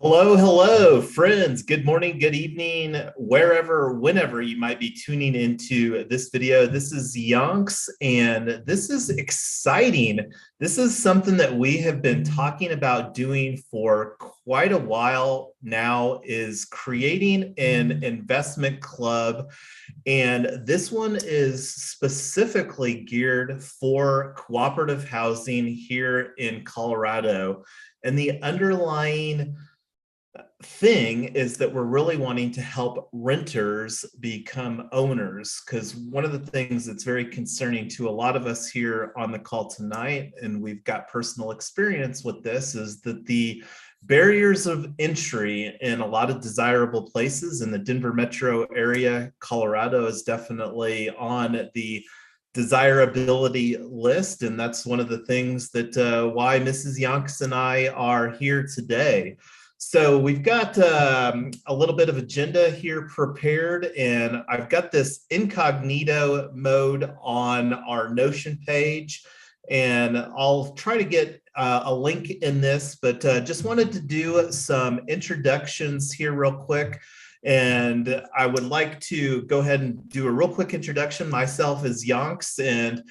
Hello, hello, friends. Good morning, good evening, wherever, whenever you might be tuning into this video. This is Yonks, and this is exciting. This is something that we have been talking about doing for quite a while now, is creating an investment club. And this one is specifically geared for cooperative housing here in Colorado. And the underlying thing is that we're really wanting to help renters become owners, because one of the things that's very concerning to a lot of us here on the call tonight, and we've got personal experience with this, is that the barriers of entry in a lot of desirable places in the Denver metro area, Colorado is definitely on the desirability list. And that's one of the things that why Mrs. Yonks and I are here today. So we've got a little bit of agenda here prepared, and I've got this incognito mode on our Notion page, and I'll try to get a link in this, but just wanted to do some introductions here real quick. And I would like to go ahead and do a real quick introduction. Myself is Yonks, and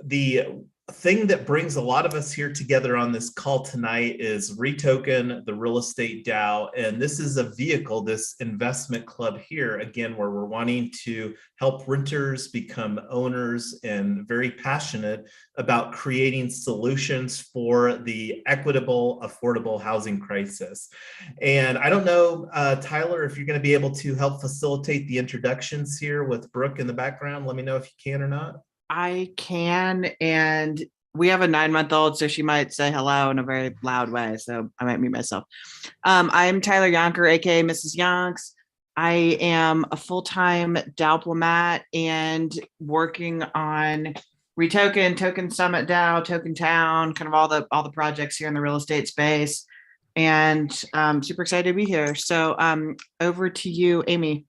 the thing that brings a lot of us here together on this call tonight is rToken, the real estate DAO. And this is a vehicle, this investment club here, again, where we're wanting to help renters become owners, and very passionate about creating solutions for the equitable, affordable housing crisis. And I don't know, Tyler, if you're going to be able to help facilitate the introductions here with Brooke in the background. Let me know if you can or not. I can, and we have a 9-month-old, so she might say hello in a very loud way, so I might mute myself. I'm Tyler Yonker, aka Mrs. Yonks. I am a full-time diplomat and working on rToken, Token Summit DAO, Token Town, kind of all the projects here in the real estate space, and super excited to be here. So over to you, Amy.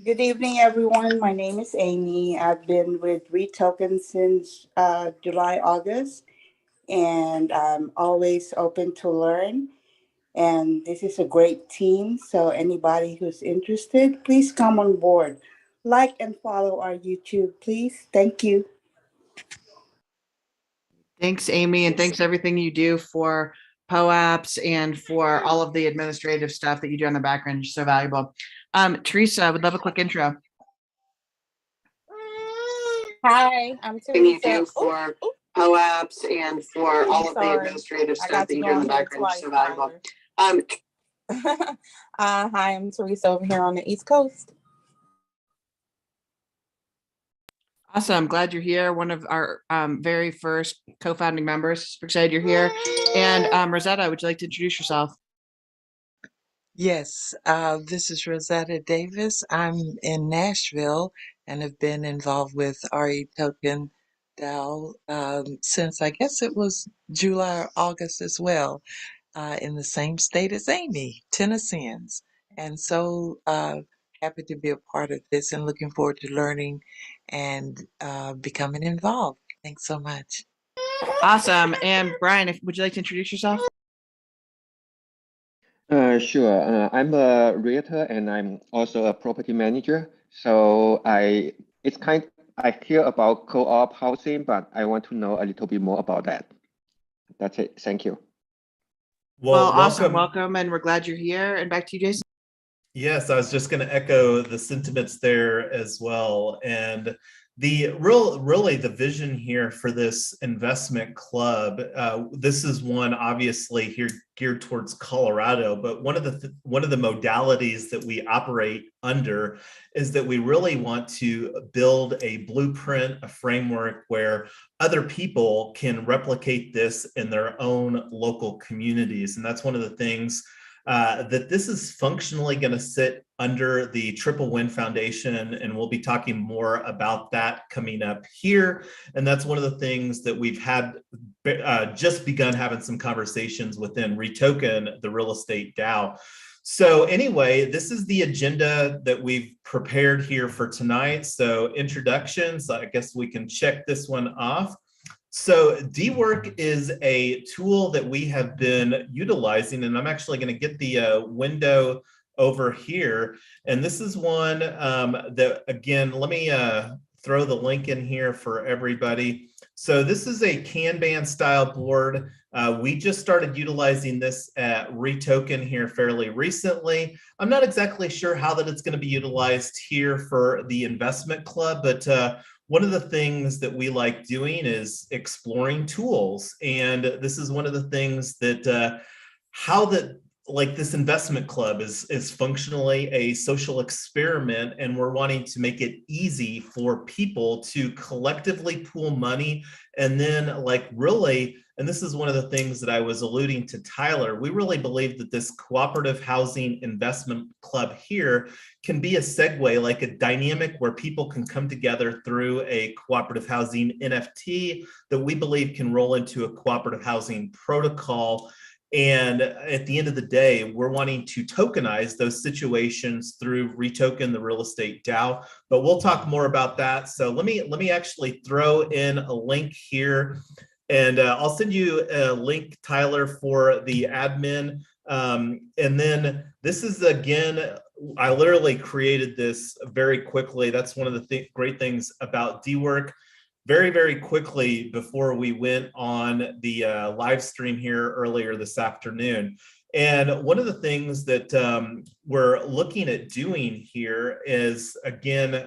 Good evening, everyone. My name is Amy. I've been with rToken since July, August, and I'm always open to learn. And this is a great team, so anybody who's interested, please come on board. Like and follow our YouTube, please. Thank you. Thanks, Amy, and thanks everything you do for POAPs and for all of the administrative stuff that you do in the background. You're so valuable. Teresa, I would love a quick intro. Hi, I'm Teresa. For POAPs and for all of the administrative stuff that you do in the background. You're so valuable. Hi, I'm Teresa over here on the East Coast. Awesome. Glad you're here. One of our very first co-founding members. Super excited you're here. And Rosetta, would you like to introduce yourself? Yes, this is Rosetta Davis. I'm in Nashville and have been involved with rToken DAO since I guess it was July or August as well, in the same state as Amy, Tennesseans. And so happy to be a part of this and looking forward to learning and becoming involved. Thanks so much. Awesome. And Brian, would you like to introduce yourself? Sure. I'm a realtor and I'm also a property manager. So I hear about co-op housing, but I want to know a little bit more about that. That's it. Thank you. Well, awesome. Welcome, and we're glad you're here. And back to you, Jason. Yes, I was just going to echo the sentiments there as well. And really the vision here for this investment club, this is one obviously here geared towards Colorado, but one of the modalities that we operate under is that we really want to build a blueprint, a framework where other people can replicate this in their own local communities. And that's one of the things that this is functionally going to sit under the Triple Win Foundation, and we'll be talking more about that coming up here. And that's one of the things that we've had just begun having some conversations within rToken, the real estate DAO. So anyway, this is the agenda that we've prepared here for tonight. So introductions, I guess we can check this one off. So DWork is a tool that we have been utilizing, and I'm actually going to get the window over here. And this is one that, again, let me throw the link in here for everybody. So this is a Kanban style board. We just started utilizing this at rToken here fairly recently. I'm not exactly sure how that it's going to be utilized here for the investment club, but one of the things that we like doing is exploring tools. And this is one of the things that how that like this investment club is functionally a social experiment, and we're wanting to make it easy for people to collectively pool money. And then like really, and this is one of the things that I was alluding to Tyler, we really believe that this cooperative housing investment club here can be a segue, like a dynamic where people can come together through a cooperative housing NFT that we believe can roll into a cooperative housing protocol. And at the end of the day, we're wanting to tokenize those situations through rToken, the real estate DAO. But we'll talk more about that. So let me actually throw in a link here, and I'll send you a link, Tyler, for the admin. And then this is, again, I literally created this very quickly. That's one of the great things about DWork. Very, very quickly before we went on the live stream here earlier this afternoon. And one of the things that we're looking at doing here is, again,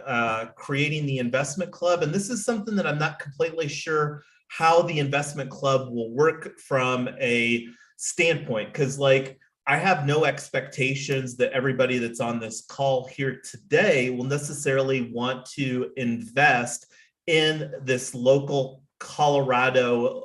creating the investment club. And this is something that I'm not completely sure how the investment club will work from a standpoint, because like I have no expectations that everybody that's on this call here today will necessarily want to invest in this local Colorado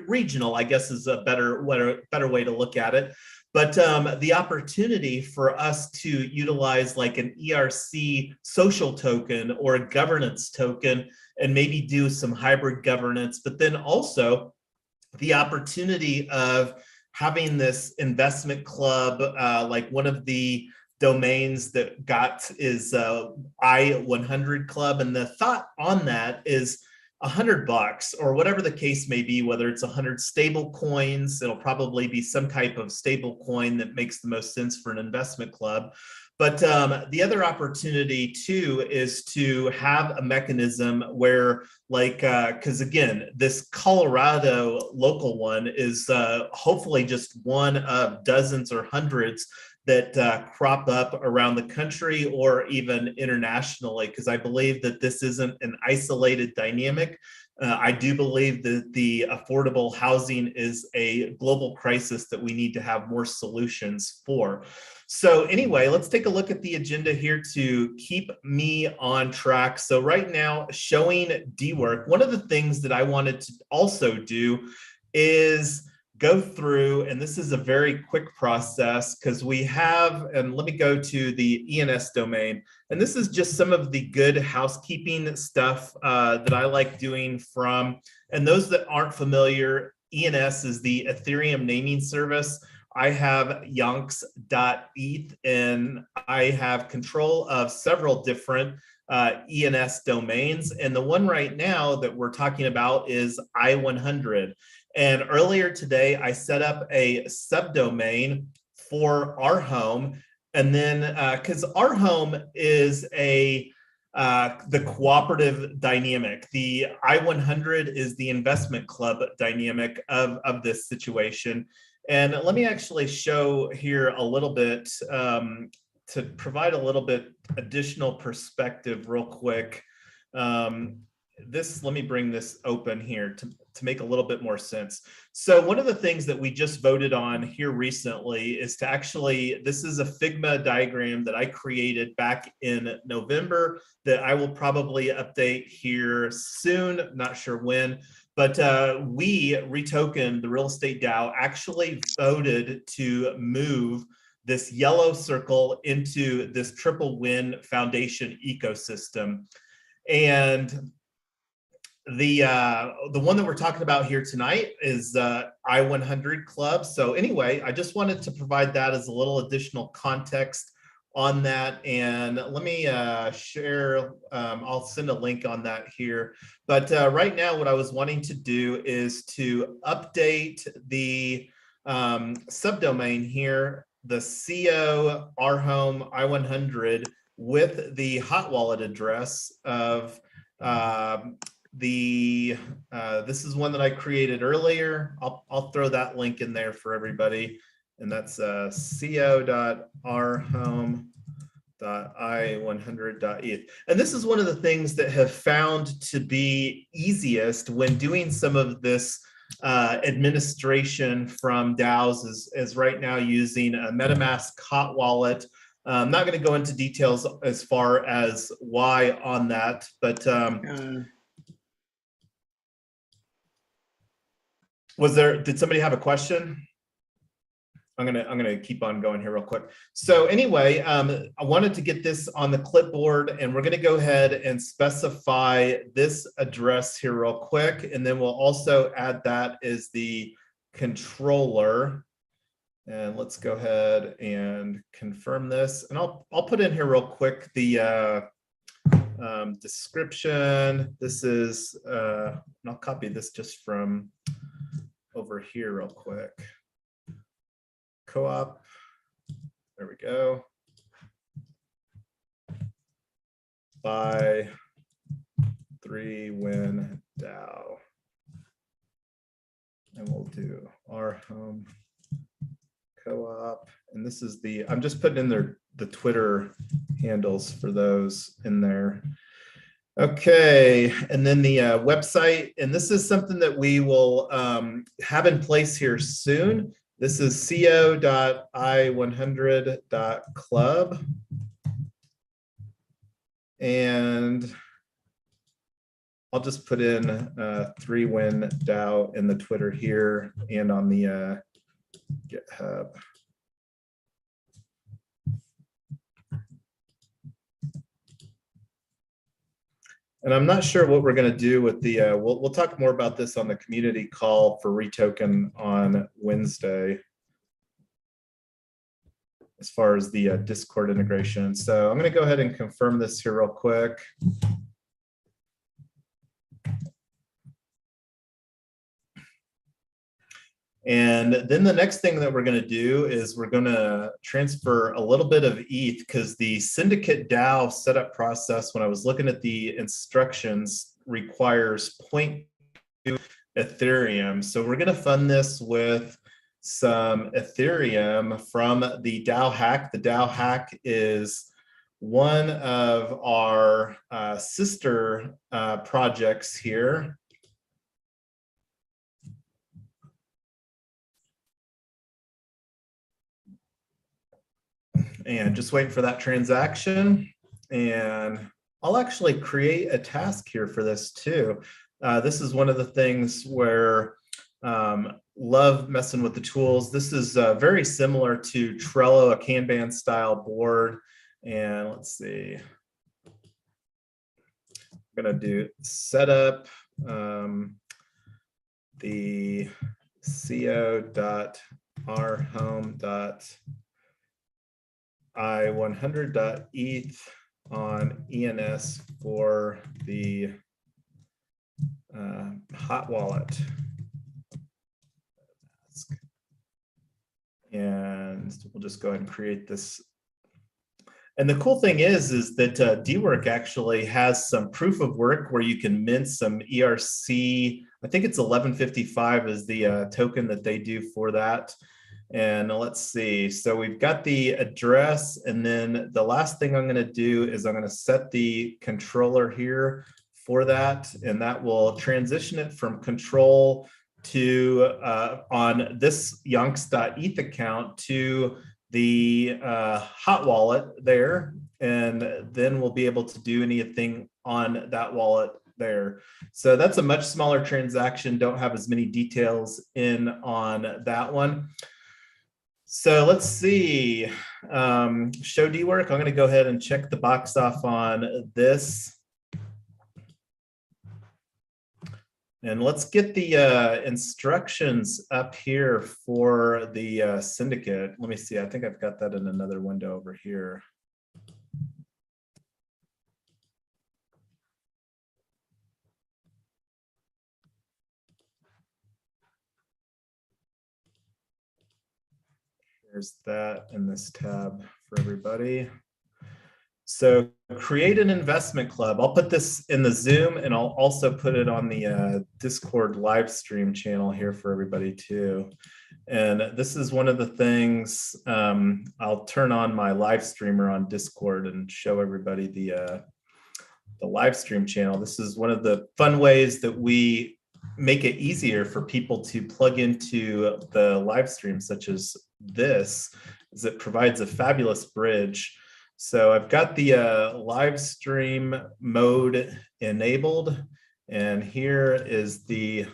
regional, I guess is a better way to look at it. But the opportunity for us to utilize like an ERC social token or a governance token and maybe do some hybrid governance, but then also the opportunity of having this investment club, like one of the domains that got is i100 club, and the thought on that is $100 or whatever the case may be, whether it's 100 stable coins, it'll probably be some type of stable coin that makes the most sense for an investment club. But the other opportunity too is to have a mechanism where, like, because again, this Colorado local one is hopefully just one of dozens or hundreds that crop up around the country or even internationally, because I believe that this isn't an isolated dynamic. I do believe that the affordable housing is a global crisis that we need to have more solutions for. So anyway, let's take a look at the agenda here to keep me on track. So right now, showing DWork, one of the things that I wanted to also do is go through, and this is a very quick process because we have, and let me go to the ENS domain. And this is just some of the good housekeeping stuff that I like doing from, and those that aren't familiar, ENS is the Ethereum naming service. I have yonks.eth, and I have control of several different ENS domains. And the one right now that we're talking about is i100. And earlier today, I set up a subdomain for rHome. And then, because rHome is the cooperative dynamic, the i100 is the investment club dynamic of this situation. And let me actually show here a little bit to provide a little bit additional perspective real quick. Let me bring this open here to make a little bit more sense. So one of the things that we just voted on here recently is to actually, this is a Figma diagram that I created back in November that I will probably update here soon, not sure when, but we, rToken, the real estate DAO, actually voted to move this yellow circle into this triple win foundation ecosystem. And the one that we're talking about here tonight is i100 Club. So anyway, I just wanted to provide that as a little additional context on that. And let me share, I'll send a link on that here. But right now, what I was wanting to do is to update the subdomain here, the CO rHome i100 with the hot wallet address of this is one that I created earlier. I'll throw that link in there for everybody. And that's co.rhome.i100.eth. And this is one of the things that have found to be easiest when doing some of this administration from DAOs is right now using a MetaMask hot wallet. I'm not going to go into details as far as why on that, but did somebody have a question? I'm gonna keep on going here real quick. So anyway, I wanted to get this on the clipboard, and we're gonna go ahead and specify this address here real quick, and then we'll also add that as the controller. And let's go ahead and confirm this. And I'll put in here real quick the description. This is, and I'll copy this just from over here real quick. Co-op, there we go. By 3-win DAO. And we'll do rHome co-op. And this is the, I'm just putting in the Twitter handles for those in there. Okay, and then the website, and this is something that we will have in place here soon. This is co.i100.club. And I'll just put in 3-win DAO in the Twitter here and on the GitHub. And I'm not sure what we're going to do with the, we'll talk more about this on the community call for Retoken on Wednesday, as far as the Discord integration. So I'm going to go ahead and confirm this here real quick. And then the next thing that we're going to do is we're going to transfer a little bit of ETH, because the syndicate DAO setup process, when I was looking at the instructions, requires 0.2 Ethereum. So we're going to fund this with some Ethereum from the DAO hack. The DAO hack is one of our sister projects here. And just waiting for that transaction. And I'll actually create a task here for this too. This is one of the things where love messing with the tools. This is very similar to Trello, a Kanban style board. And let's see, I'm gonna do setup the co.rhome.i100.eth on ENS for the hot wallet. And we'll just go ahead and create this. And the cool thing is that dwork actually has some proof of work where you can mint some ERC. I think it's 1155 is the token that they do for that. And let's see, so we've got the address, and then the last thing I'm going to do is I'm going to set the controller here for that, and that will transition it from control to on this yonks.eth account to the hot wallet there, and then we'll be able to do anything on that wallet there. So that's a much smaller transaction, don't have as many details in on that one. So let's see, show dwork. I'm going to go ahead and check the box off on this. And let's get the instructions up here for the syndicate. Let me see, I think I've got that in another window over here. There's that in this tab for everybody. So create an investment club. I'll put this in the Zoom and I'll also put it on the Discord live stream channel here for everybody too. And this is one of the things, I'll turn on my live streamer on Discord and show everybody the live stream channel. This is one of the fun ways that we make it easier for people to plug into the live stream, such as this, is it provides a fabulous bridge. So I've got the live stream mode enabled, and here is the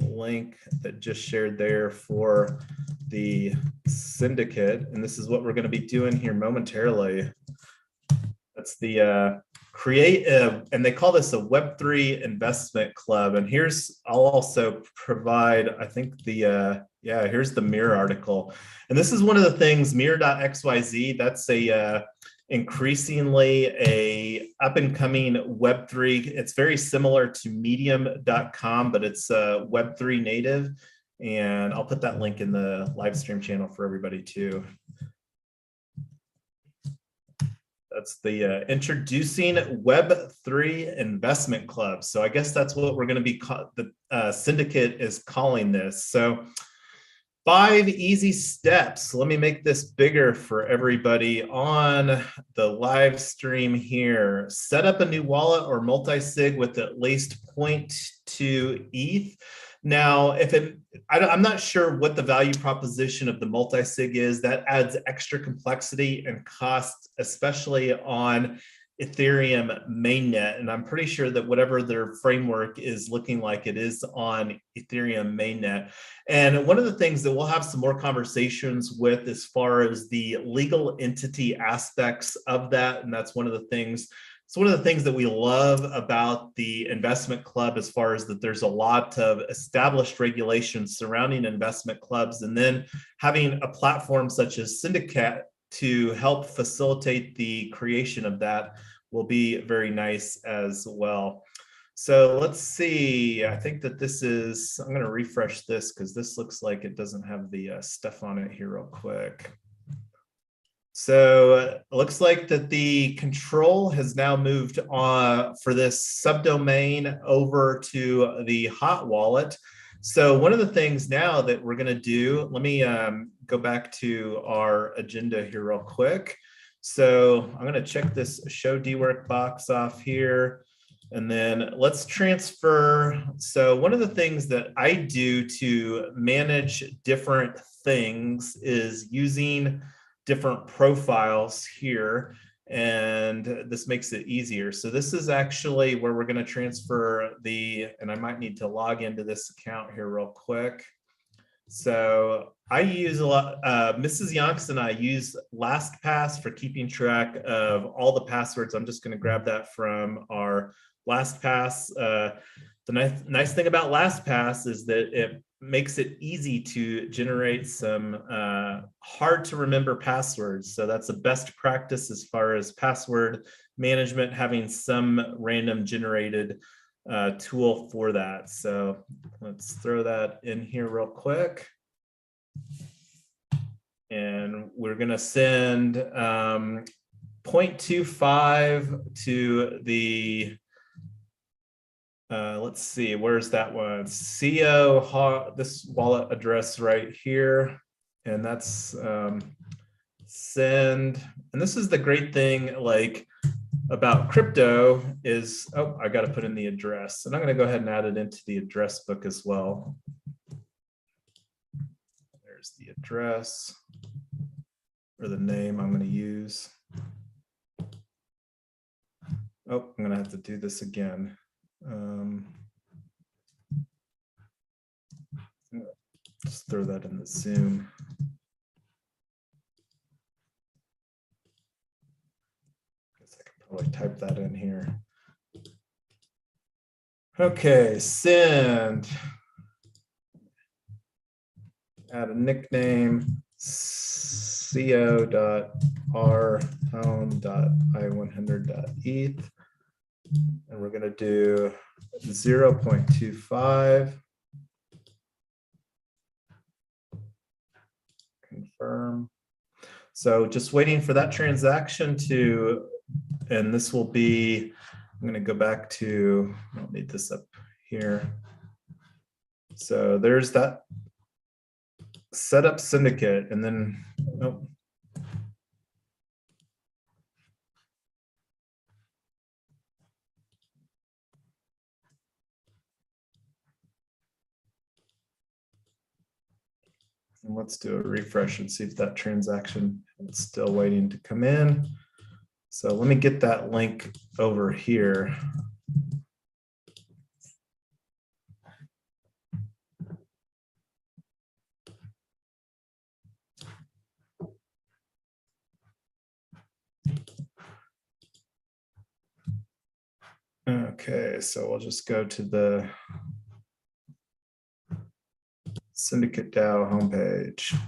link that just shared there for the syndicate. And this is what we're going to be doing here momentarily. That's the create and they call this a Web3 investment club. And here's, I'll also provide, I think the, yeah, here's the Mirror article. And this is one of the things, mirror.xyz, that's a increasingly a up and coming Web3. It's very similar to medium.com, but it's Web3 native. And I'll put that link in the live stream channel for everybody too. That's the introducing Web3 investment club. So I guess that's what we're going to be, the syndicate is calling this. So 5 easy steps. Let me make this bigger for everybody on the live stream here. Set up a new wallet or multi-sig with at least 0.2 ETH. Now, if it, I'm not sure what the value proposition of the multi-sig is. That adds extra complexity and cost, especially on Ethereum mainnet. And I'm pretty sure that whatever their framework is looking like, it is on Ethereum mainnet. And one of the things that we'll have some more conversations with as far as the legal entity aspects of that. And that's one of the things. It's one of the things that we love about the investment club, as far as that there's a lot of established regulations surrounding investment clubs, and then having a platform such as Syndicate to help facilitate the creation of that will be very nice as well. So let's see, I think that this is, I'm going to refresh this because this looks like it doesn't have the stuff on it here real quick. So it looks like that the control has now moved on for this subdomain over to the hot wallet. So one of the things now that we're going to do, let me go back to our agenda here real quick. So I'm going to check this show DWork box off here, and then let's transfer. So one of the things that I do to manage different things is using different profiles here, and this makes it easier. So this is actually where we're going to transfer the, and I might need to log into this account here real quick. So I use a lot, Mrs. Yonks and I use LastPass for keeping track of all the passwords. I'm just going to grab that from our LastPass. The nice thing about LastPass is that it makes it easy to generate some hard to remember passwords. So that's a best practice as far as password management, having some random generated tool for that. So let's throw that in here real quick. And we're going to send 0.25 to the let's see, where's that one? CO, this wallet address right here. And that's send. And this is the great thing like about crypto is, oh, I got to put in the address. And I'm going to go ahead and add it into the address book as well. There's the address or the name I'm going to use. Oh, I'm going to have to do this again. Just throw that in the Zoom. Guess I could probably type that in here. Okay, send. Add a nickname, co.rHome.i100.eth. And we're going to do 0.25. Confirm. So just waiting for that transaction to, and this will be, I'm going to go back to, I don't need this up here. So there's that setup syndicate, and then, oh. And let's do a refresh and see if that transaction is still waiting to come in. So let me get that link over here. Okay, so we'll just go to the Syndicate DAO homepage.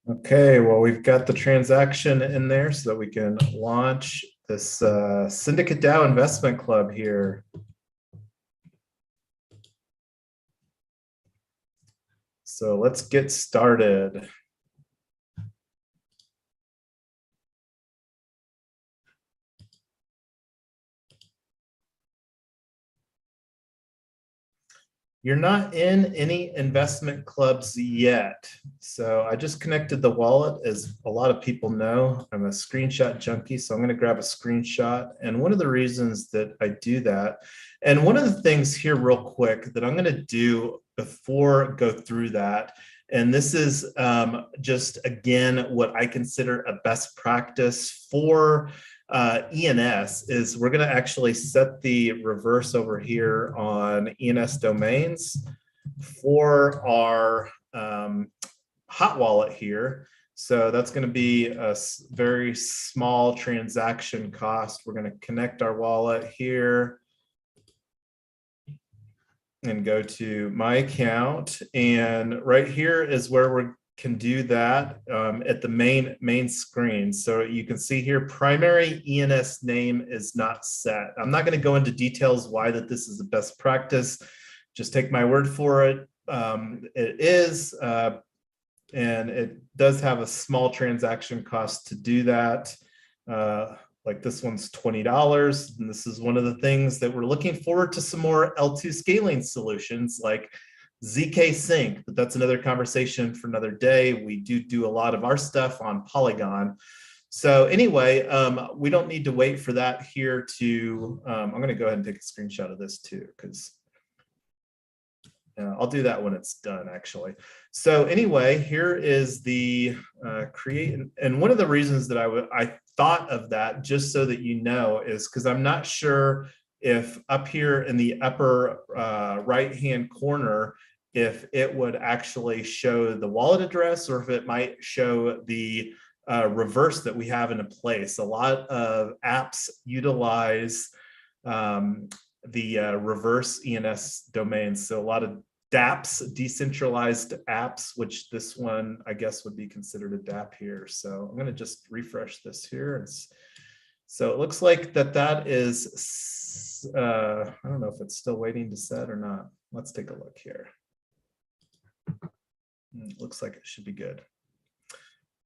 Okay, well, we've got the transaction in there so that we can launch this Syndicate DAO Investment Club here. So let's get started. You're not in any investment clubs yet. So I just connected the wallet. As a lot of people know, I'm a screenshot junkie. So I'm going to grab a screenshot. And one of the reasons that I do that, and one of the things here real quick that I'm going to do before I go through that, and this is just, again, what I consider a best practice for ENS, is we're going to actually set the reverse over here on ENS domains for our hot wallet here. So that's going to be a very small transaction cost. We're going to connect our wallet here and go to my account. And right here is where we can do that at the main screen. So you can see here, primary ENS name is not set. I'm not going to go into details why that this is the best practice. Just take my word for it. It is, and it does have a small transaction cost to do that. Like this one's $20. And this is one of the things that we're looking forward to, some more L2 scaling solutions like ZK Sync, but that's another conversation for another day. We do a lot of our stuff on Polygon. So anyway, we don't need to wait for that here to, I'm going to go ahead and take a screenshot of this too, because I'll do that when it's done, actually. So anyway, here is the create. And one of the reasons that I thought of that, just so that you know, is because I'm not sure if up here in the upper right-hand corner, if it would actually show the wallet address or if it might show the reverse that we have in place. A lot of apps utilize the reverse ENS domains. So a lot of dApps, decentralized apps, which this one, I guess, would be considered a dApp here. So I'm going to just refresh this here. So it looks like that is, I don't know if it's still waiting to set or not. Let's take a look here. It looks like it should be good.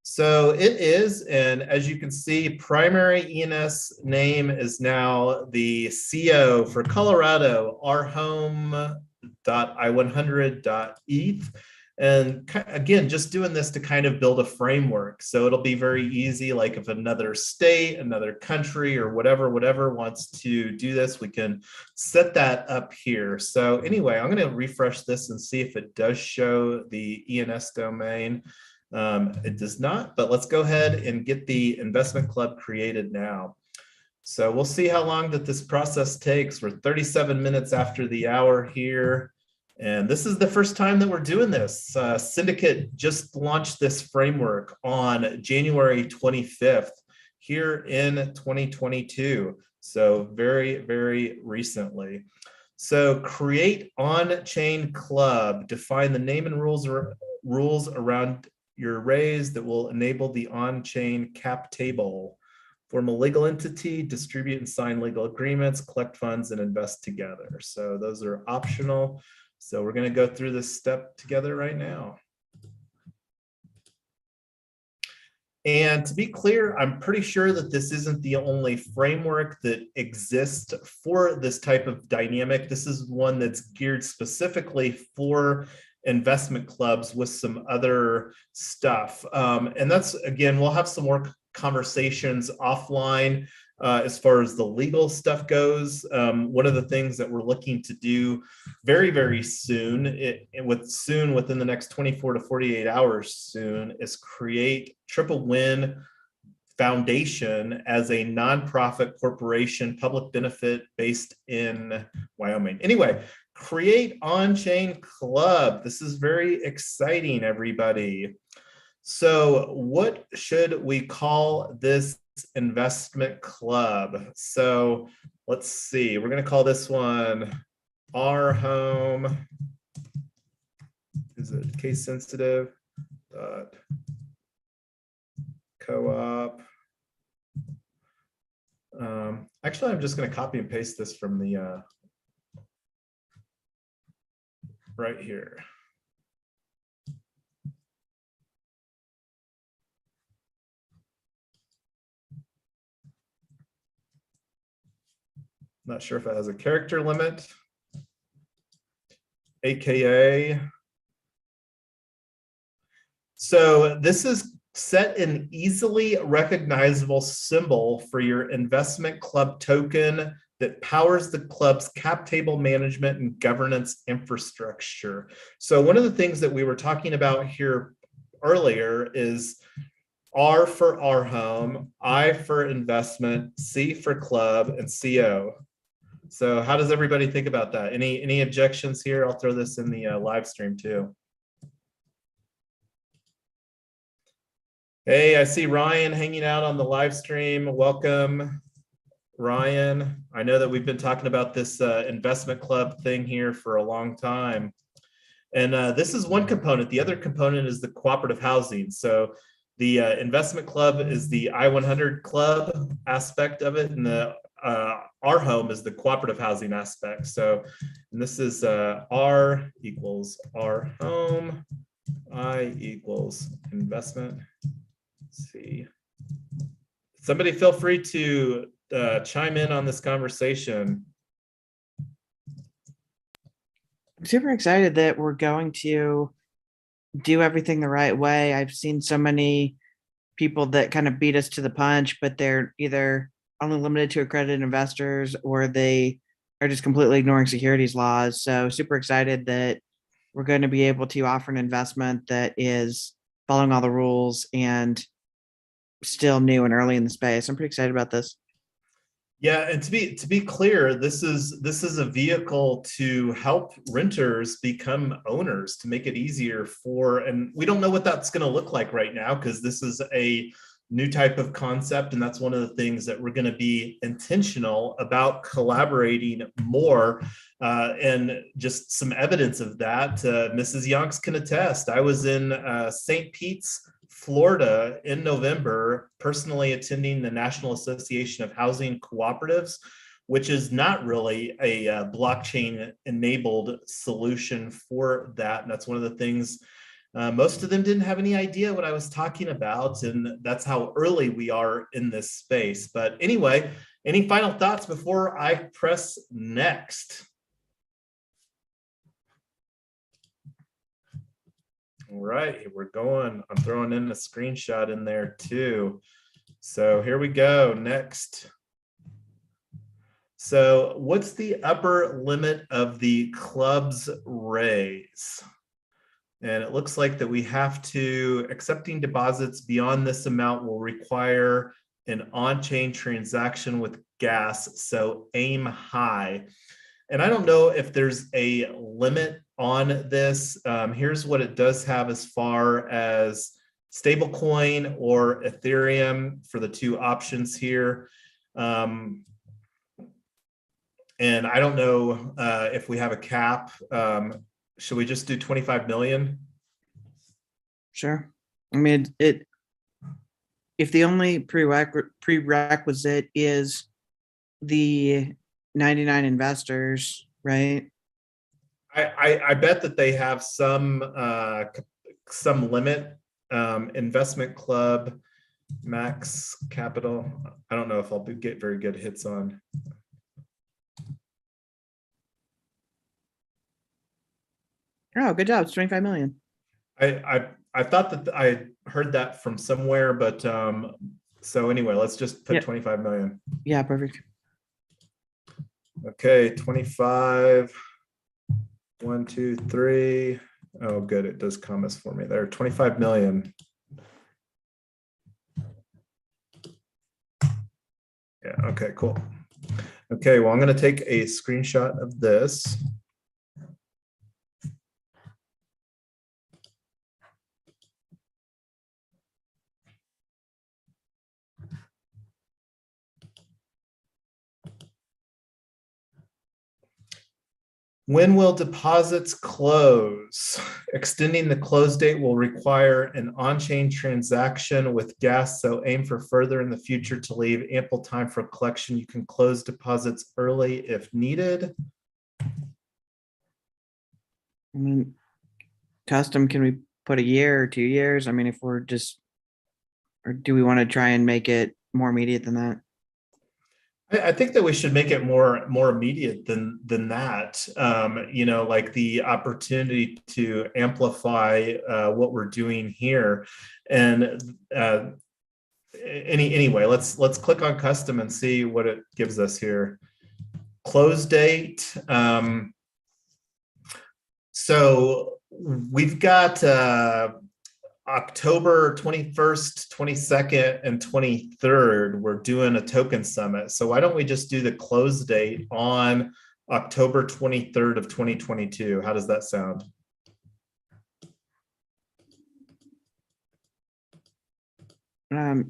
So it is, and as you can see, primary ENS name is now the CO for Colorado, rHome.i100.eth. And again, just doing this to kind of build a framework. So it'll be very easy, like if another state, another country, or whatever wants to do this, we can set that up here. So anyway, I'm going to refresh this and see if it does show the ENS domain. It does not, but let's go ahead and get the investment club created now. So we'll see how long that this process takes. We're 37 minutes after the hour here. And this is the first time that we're doing this. Syndicate just launched this framework on January 25th here in 2022. So very, very recently. So create on-chain club, define the name and rules around your arrays that will enable the on-chain cap table. Form a legal entity, distribute and sign legal agreements, collect funds, and invest together. So those are optional. So we're going to go through this step together right now. And to be clear, I'm pretty sure that this isn't the only framework that exists for this type of dynamic. This is one that's geared specifically for investment clubs with some other stuff. And that's, again, we'll have some more conversations offline as far as the legal stuff goes. One of the things that we're looking to do very, very soon, within the next 24 to 48 hours soon, is create Triple Win Foundation as a nonprofit corporation, public benefit based in Wyoming. Anyway, create on-chain club. This is very exciting, everybody. So what should we call this investment club? So let's see, we're going to call this one rHome. Is it case sensitive? Co-op. Actually, I'm just going to copy and paste this from the right here. Not sure if it has a character limit, AKA. So this is set an easily recognizable symbol for your investment club token that powers the club's cap table management and governance infrastructure. So one of the things that we were talking about here earlier is R for rHome, I for investment, C for club, and CO. So how does everybody think about that? Any objections here? I'll throw this in the live stream too. Hey, I see Ryan hanging out on the live stream. Welcome, Ryan. I know that we've been talking about this investment club thing here for a long time. And this is one component. The other component is the cooperative housing. So the investment club is the i100 club aspect of it, and the rHome is the cooperative housing aspect. So, and this is R equals rHome, I equals investment. Let's see. Somebody feel free to chime in on this conversation. I'm super excited that we're going to do everything the right way. I've seen so many people that kind of beat us to the punch, but they're either only limited to accredited investors or they are just completely ignoring securities laws. So super excited that we're going to be able to offer an investment that is following all the rules and still new and early in the space. I'm pretty excited about this. Yeah, and to be clear, this is a vehicle to help renters become owners, to make it easier for, and we don't know what that's going to look like right now because this is a new type of concept, and that's one of the things that we're going to be intentional about collaborating more, and just some evidence of that. Mrs. Yonks can attest. I was in St. Pete's, Florida in November, personally attending the National Association of Housing Cooperatives, which is not really a blockchain enabled solution for that. And that's one of the things, most of them didn't have any idea what I was talking about. And that's how early we are in this space. But anyway, any final thoughts before I press next? All right, here we're going. I'm throwing in a screenshot in there too. So here we go, next. So what's the upper limit of the club's raise? And it looks like that we have to, accepting deposits beyond this amount will require an on-chain transaction with gas, so aim high. And I don't know if there's a limit on this. Here's what it does have as far as stablecoin or Ethereum for the two options here. And I don't know if we have a cap. Should we just do 25 million? Sure. I mean, if the only prerequisite is the 99 investors, right? I bet that they have some limit. Investment club max capital. I don't know if I'll get very good hits on. Oh, good job. It's 25 million. I thought that I heard that from somewhere, but so anyway, let's just put 25 million. Yeah, perfect. Okay, 25. 1, 2, 3. Oh, good. It does commas for me there. 25 million. Yeah. Okay, cool. Okay, well, I'm going to take a screenshot of this. When will deposits close? Extending the close date will require an on-chain transaction with gas, so aim for further in the future to leave ample time for collection. You can close deposits early if needed. I mean, custom, can we put a year or 2 years? I mean, if we're just, or do we want to try and make it more immediate than that? I think that we should make it more immediate than that. You know, like the opportunity to amplify what we're doing here. And anyway, let's click on custom and see what it gives us here. Close date. So we've got October 21st, 22nd, and 23rd, we're doing a token summit. So why don't we just do the close date on October 23rd of 2022? How does that sound? Yeah,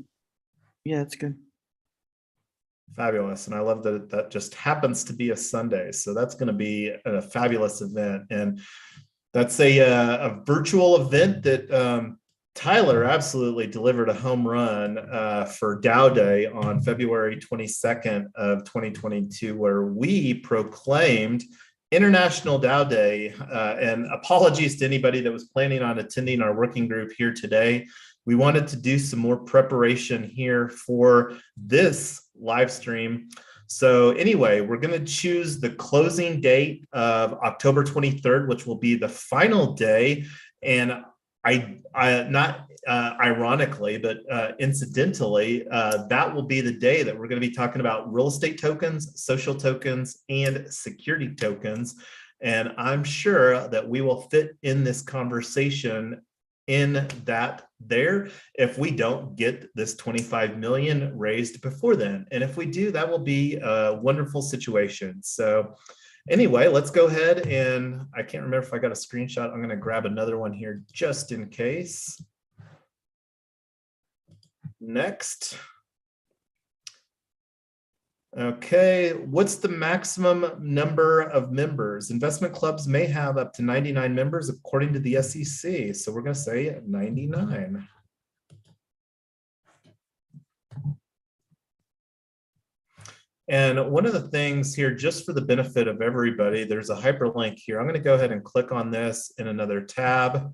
that's good. Fabulous. And I love that that just happens to be a Sunday. So that's going to be a fabulous event. And that's a virtual event that Tyler absolutely delivered a home run for DAO Day on February 22nd of 2022, where we proclaimed International DAO Day. And apologies to anybody that was planning on attending our working group here today. We wanted to do some more preparation here for this live stream. So anyway, we're going to choose the closing date of October 23rd, which will be the final day. And I not ironically, but incidentally, that will be the day that we're going to be talking about real estate tokens, social tokens, and security tokens. And I'm sure that we will fit in this conversation in that there if we don't get this 25 million raised before then. And if we do, that will be a wonderful situation. So anyway, let's go ahead, and I can't remember if I got a screenshot. I'm going to grab another one here just in case. Next. Okay, what's the maximum number of members? Investment clubs may have up to 99 members according to the SEC. So we're going to say 99. And one of the things here, just for the benefit of everybody, there's a hyperlink here. I'm going to go ahead and click on this in another tab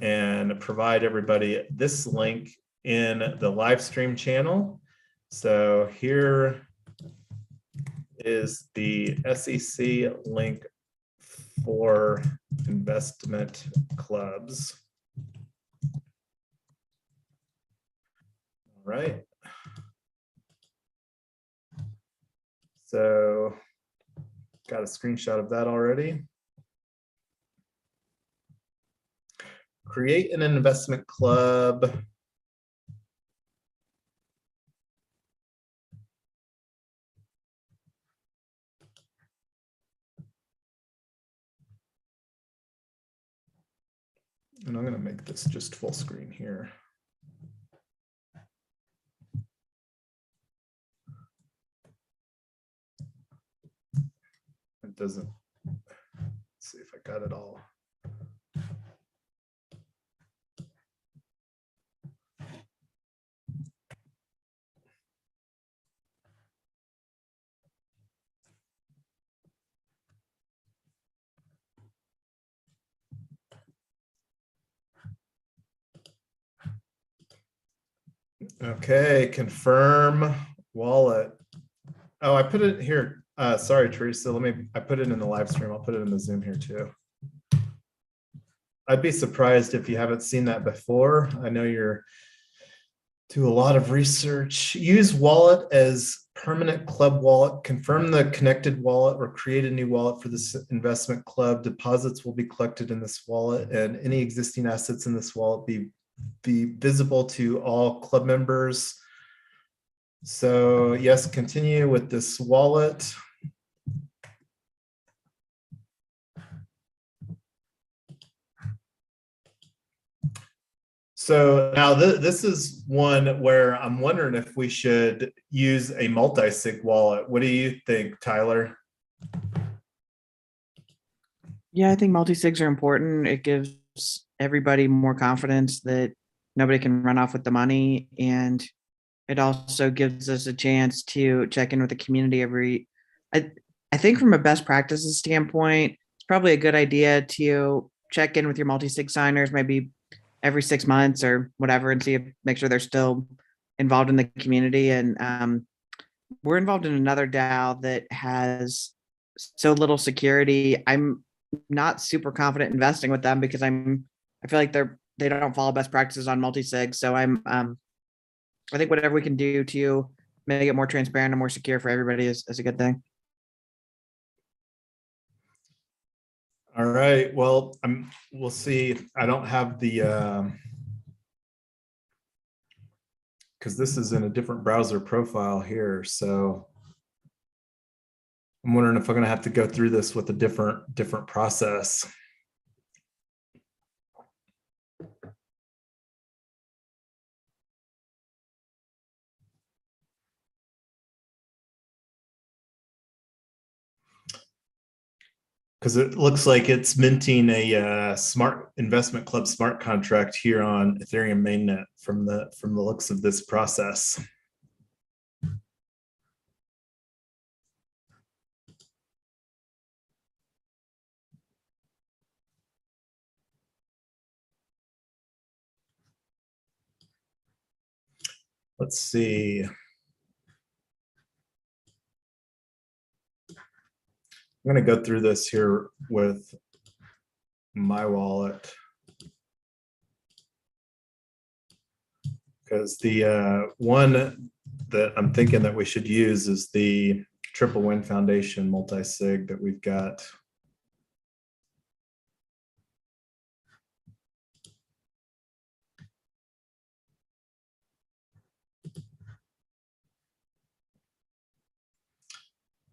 and provide everybody this link in the live stream channel. So here is the SEC link for investment clubs. All right. So got a screenshot of that already. Create an investment club. And I'm going to make this just full screen here. it doesn't. Let's see if I got it all. Okay, confirm wallet. Oh, I put it here. Sorry, Teresa. I put it in the live stream. I'll put it in the Zoom here too. I'd be surprised if you haven't seen that before. I know you're do a lot of research. Use wallet as permanent club wallet. Confirm the connected wallet or create a new wallet for this investment club. Deposits will be collected in this wallet, and any existing assets in this wallet be visible to all club members. So yes, continue with this wallet. So now this is one where I'm wondering if we should use a multi-sig wallet. What do you think, Tyler? Yeah, I think multi-sigs are important. It gives everybody more confidence that nobody can run off with the money. And it also gives us a chance to check in with the community I think from a best practices standpoint, it's probably a good idea to check in with your multi-sig signers, maybe every 6 months or whatever, and make sure they're still involved in the community. And we're involved in another DAO that has so little security. I'm not super confident investing with them because I feel like they don't follow best practices on multi-sig. So I think whatever we can do to make it more transparent and more secure for everybody is a good thing. All right. Well, we'll see. I don't have the because this is in a different browser profile here, so I'm wondering if I'm going to have to go through this with a different process. Because it looks like it's minting a smart investment club smart contract here on Ethereum mainnet from the looks of this process. Let's see. I'm going to go through this here with my wallet, because the one that I'm thinking that we should use is the Triple Win Foundation multi-sig that we've got.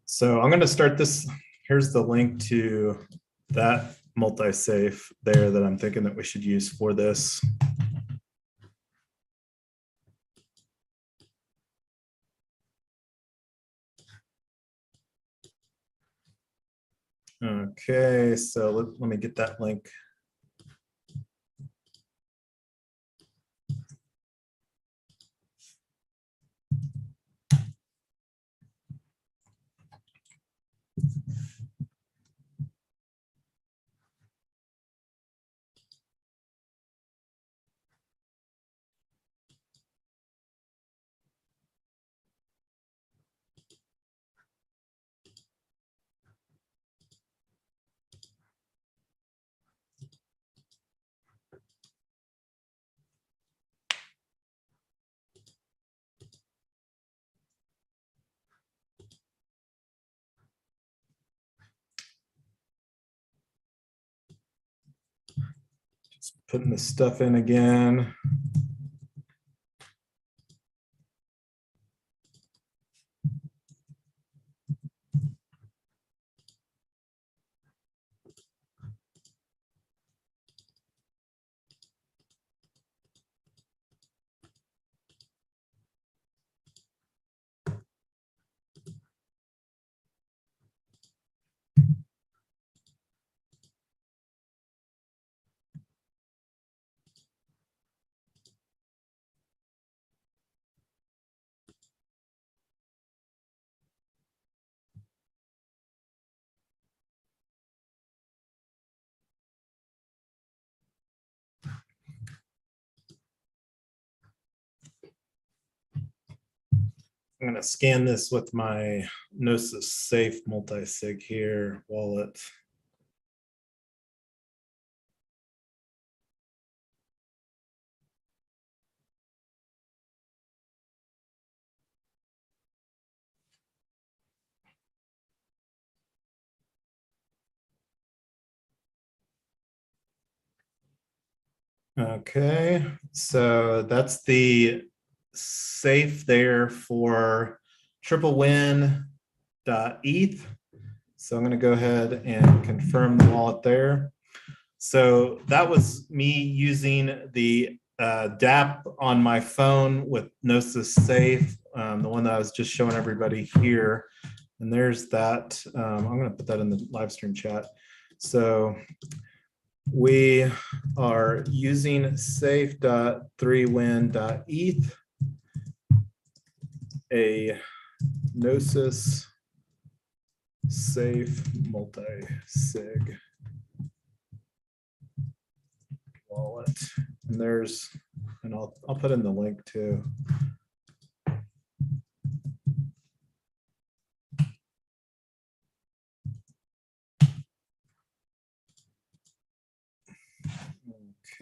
So I'm going to start this. Here's the link to that multi-safe there that I'm thinking that we should use for this. Okay, so let me get that link. Just putting this stuff in again. I'm going to scan this with my Gnosis Safe multi-sig here wallet. Okay, so that's the safe there for triplewin.eth. So I'm going to go ahead and confirm the wallet there. So that was me using the DApp on my phone with Gnosis Safe, the one that I was just showing everybody here. And there's that. I'm going to put that in the live stream chat. So we are using safe.3win.eth, a Gnosis Safe multi-sig wallet. And there's, and I'll put in the link too.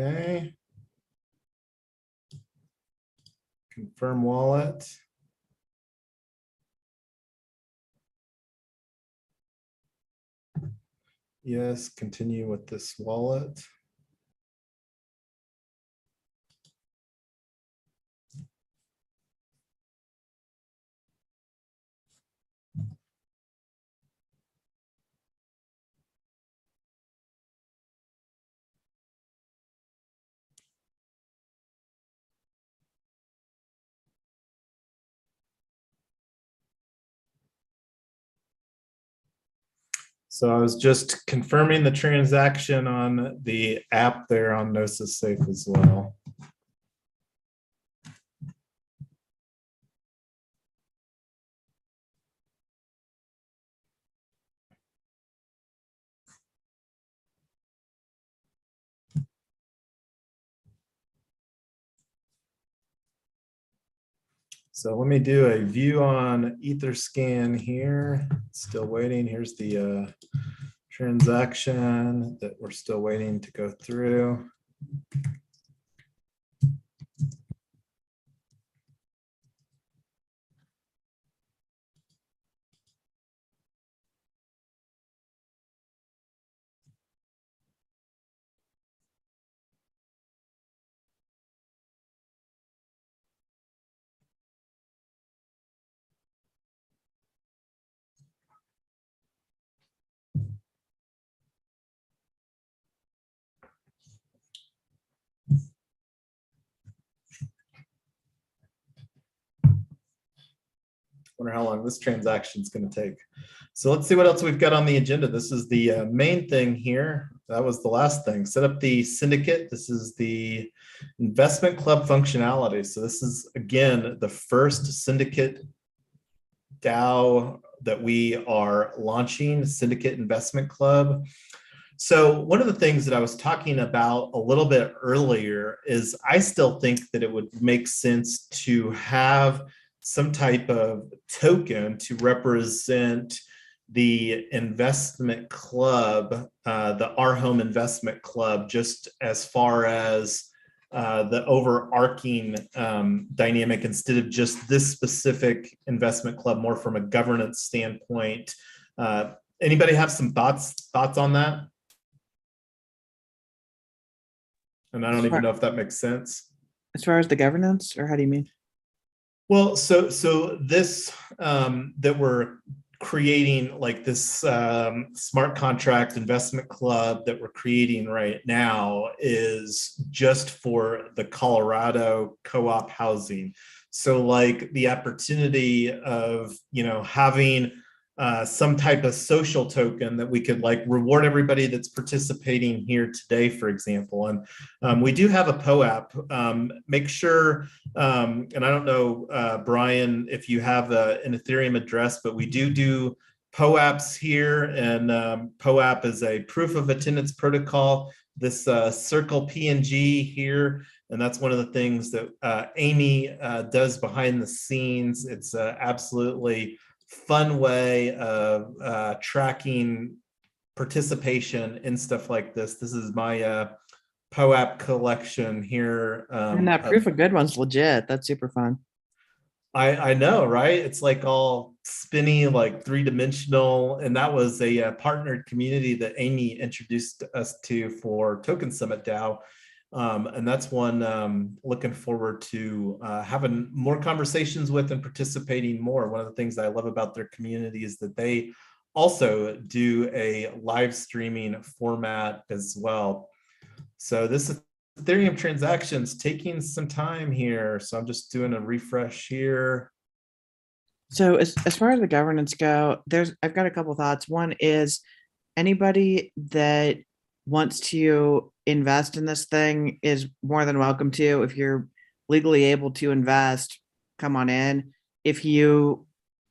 Okay. Confirm wallet. Yes, continue with this wallet. So I was just confirming the transaction on the app there on Gnosis Safe as well. So let me do a view on Etherscan here. Still waiting. Here's the transaction that we're still waiting to go through. Wonder how long this transaction is going to take. So let's see what else we've got on the agenda. This is the main thing here. That was the last thing. Set up the syndicate. This is the investment club functionality. So this is, again, the first syndicate DAO that we are launching, Syndicate Investment Club. So one of the things that I was talking about a little bit earlier is I still think that it would make sense to have some type of token to represent the investment club, the rHome investment club, just as far as the overarching dynamic, instead of just this specific investment club, more from a governance standpoint. Anybody have some thoughts on that? And I don't even know if that makes sense. As far as the governance, or how do you mean? Well, so this that we're creating, like this smart contract investment club that we're creating right now, is just for the Colorado co-op housing. So like the opportunity of, you know, having some type of social token that we could like reward everybody that's participating here today, for example. And we do have a POAP. Make sure, and I don't know, Brian, if you have an Ethereum address, but we do POAPs here, and POAP is a proof of attendance protocol. This circle PNG here And that's one of the things that Amy does behind the scenes. It's an absolutely fun way of tracking participation in stuff like this. This is my POAP collection here. And that proof of good one's legit. That's super fun. I know, right? It's like all spinny, like three-dimensional. And that was a partnered community that Amy introduced us to for Token Summit DAO. And that's one looking forward to having more conversations with and participating more. One of the things I love about their community is that they also do a live streaming format as well. So this is Ethereum transactions taking some time here. So I'm just doing a refresh here. So as far as the governance go, I've got a couple thoughts. One is anybody that wants to invest in this thing is more than welcome to. If you're legally able to invest, come on in. If you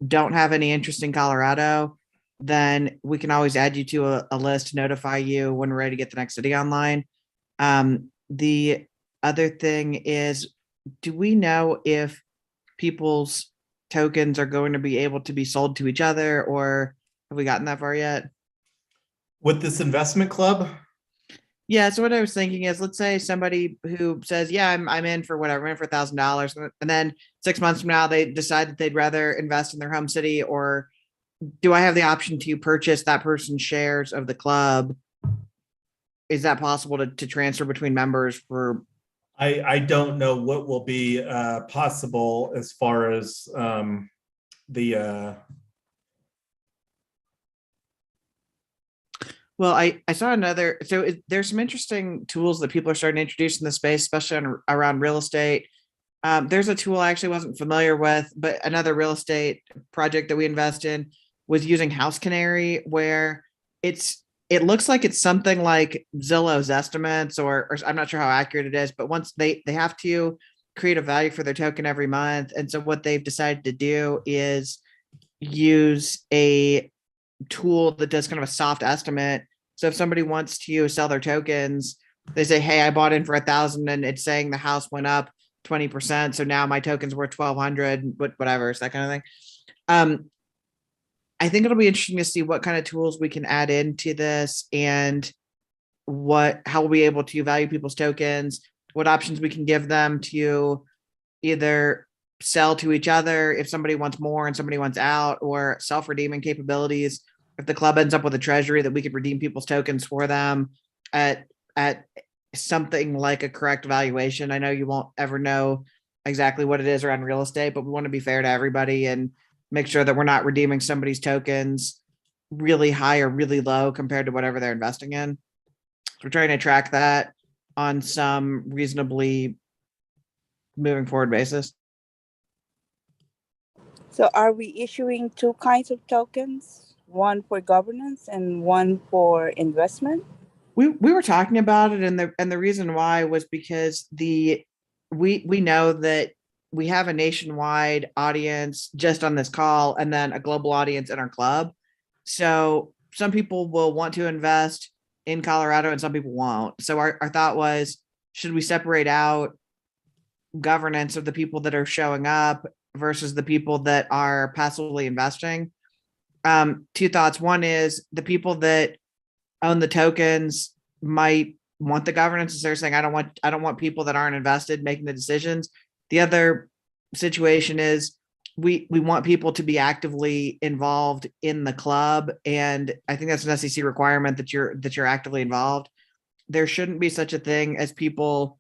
don't have any interest in Colorado, then we can always add you to a list to notify you when we're ready to get the next city online. The other thing is, do we know if people's tokens are going to be able to be sold to each other, or have we gotten that far yet? With this investment club? Yeah, so what I was thinking is, let's say somebody who says, yeah, I'm in for whatever, I'm in for $1,000. And then 6 months from now, they decide that they'd rather invest in their home city, or do I have the option to purchase that person's shares of the club? Is that possible to transfer between members for? I don't know what will be possible as far as the Well, I saw another, so there's some interesting tools that people are starting to introduce in the space, especially around real estate. There's a tool I actually wasn't familiar with, but another real estate project that we invest in was using House Canary, where it looks like it's something like Zillow's estimates, or I'm not sure how accurate it is, but once they have to create a value for their token every month. And so what they've decided to do is use a tool that does kind of a soft estimate. So if somebody wants to sell their tokens, they say, hey, I bought in for 1,000 and it's saying the house went up 20%. So now my token's worth 1,200, whatever, it's that kind of thing. I think it'll be interesting to see what kind of tools we can add into this, and how we'll be able to value people's tokens, what options we can give them to either sell to each other if somebody wants more and somebody wants out, or self-redeeming capabilities. If the club ends up with a treasury, that we could redeem people's tokens for them at something like a correct valuation. I know you won't ever know exactly what it is around real estate, but we want to be fair to everybody and make sure that we're not redeeming somebody's tokens really high or really low compared to whatever they're investing in. So we're trying to track that on some reasonably moving forward basis. So are we issuing two kinds of tokens, one for governance and one for investment? We were talking about it, and the reason why was because we know that we have a nationwide audience just on this call, and then a global audience in our club. So some people will want to invest in Colorado and some people won't. So our thought was, should we separate out governance of the people that are showing up versus the people that are passively investing? Two thoughts. One is the people that own the tokens might want the governance, and they're saying, I don't want people that aren't invested making the decisions. The other situation is we want people to be actively involved in the club, and I think that's an SEC requirement that you're actively involved. There shouldn't be such a thing as people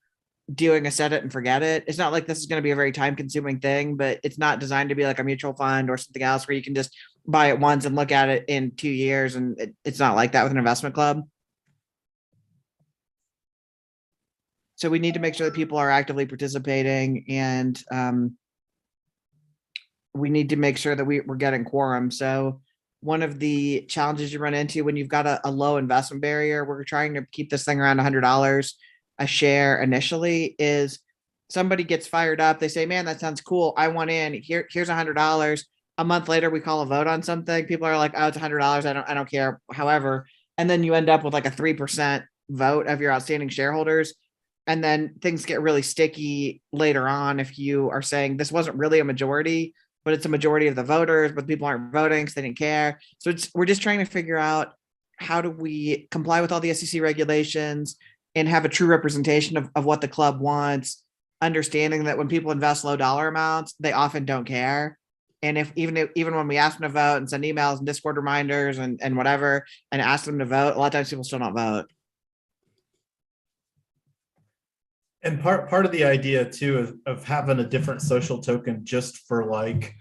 doing a set it and forget it. It's not like this is going to be a very time consuming thing, but it's not designed to be like a mutual fund or something else where you can just buy it once and look at it in 2 years. And it's not like that with an investment club. So we need to make sure that people are actively participating, and we need to make sure that we're getting quorum. So one of the challenges you run into when you've got a low investment barrier, we're trying to keep this thing around $100 a share initially, is somebody gets fired up. They say, man, that sounds cool. I want in. Here's $100. A month later, we call a vote on something. People are like, oh, it's $100. I don't care. However, and then you end up with like a 3% vote of your outstanding shareholders. And then things get really sticky later on if you are saying this wasn't really a majority, but it's a majority of the voters, but people aren't voting because they didn't care. So we're just trying to figure out how do we comply with all the SEC regulations and have a true representation of what the club wants, understanding that when people invest low dollar amounts, they often don't care. And even when we ask them to vote and send emails and Discord reminders and whatever, and ask them to vote, a lot of times people still don't vote. And part of the idea too of having a different social token just for like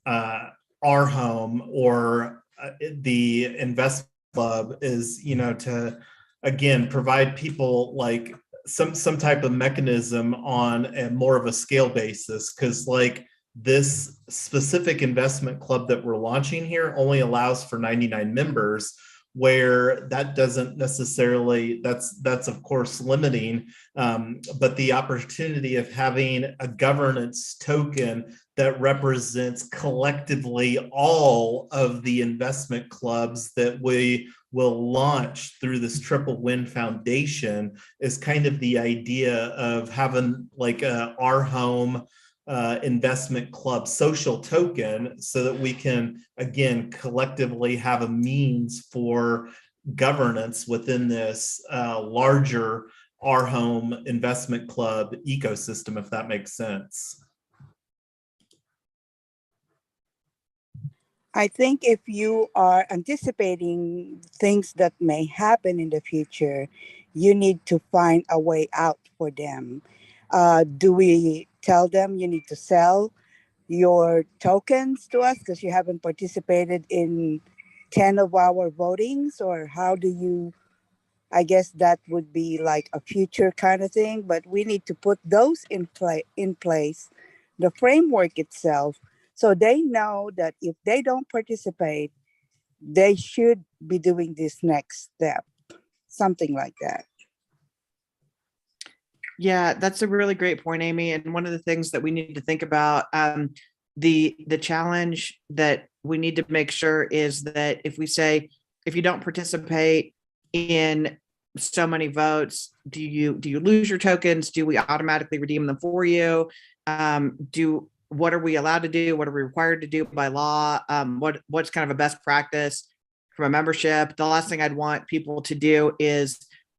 rHome or the investment club is, you know, to again provide people like some type of mechanism on a more of a scale basis, because like this specific investment club that we're launching here only allows for 99 members, where that doesn't necessarily, that's of course limiting, but the opportunity of having a governance token that represents collectively all of the investment clubs that we will launch through this Triple Win Foundation is kind of the idea of having like a rHome investment club social token, so that we can again collectively have a means for governance within this larger rHome investment club ecosystem, if that makes sense. I think if you are anticipating things that may happen in the future, you need to find a way out for them. Do we tell them you need to sell your tokens to us because you haven't participated in 10 of our votings? Or how do you, I guess that would be like a future kind of thing, but we need to put those in place, the framework itself, so they know that if they don't participate, they should be doing this next step, something like that. Yeah, that's a really great point, Amy. And one of the things that we need to think about, the challenge that we need to make sure is that if we say, if you don't participate in so many votes, do you lose your tokens? Do we automatically redeem them for you? What are we allowed to do? What are we required to do by law? What's kind of a best practice from a membership? The last thing I'd want people to do is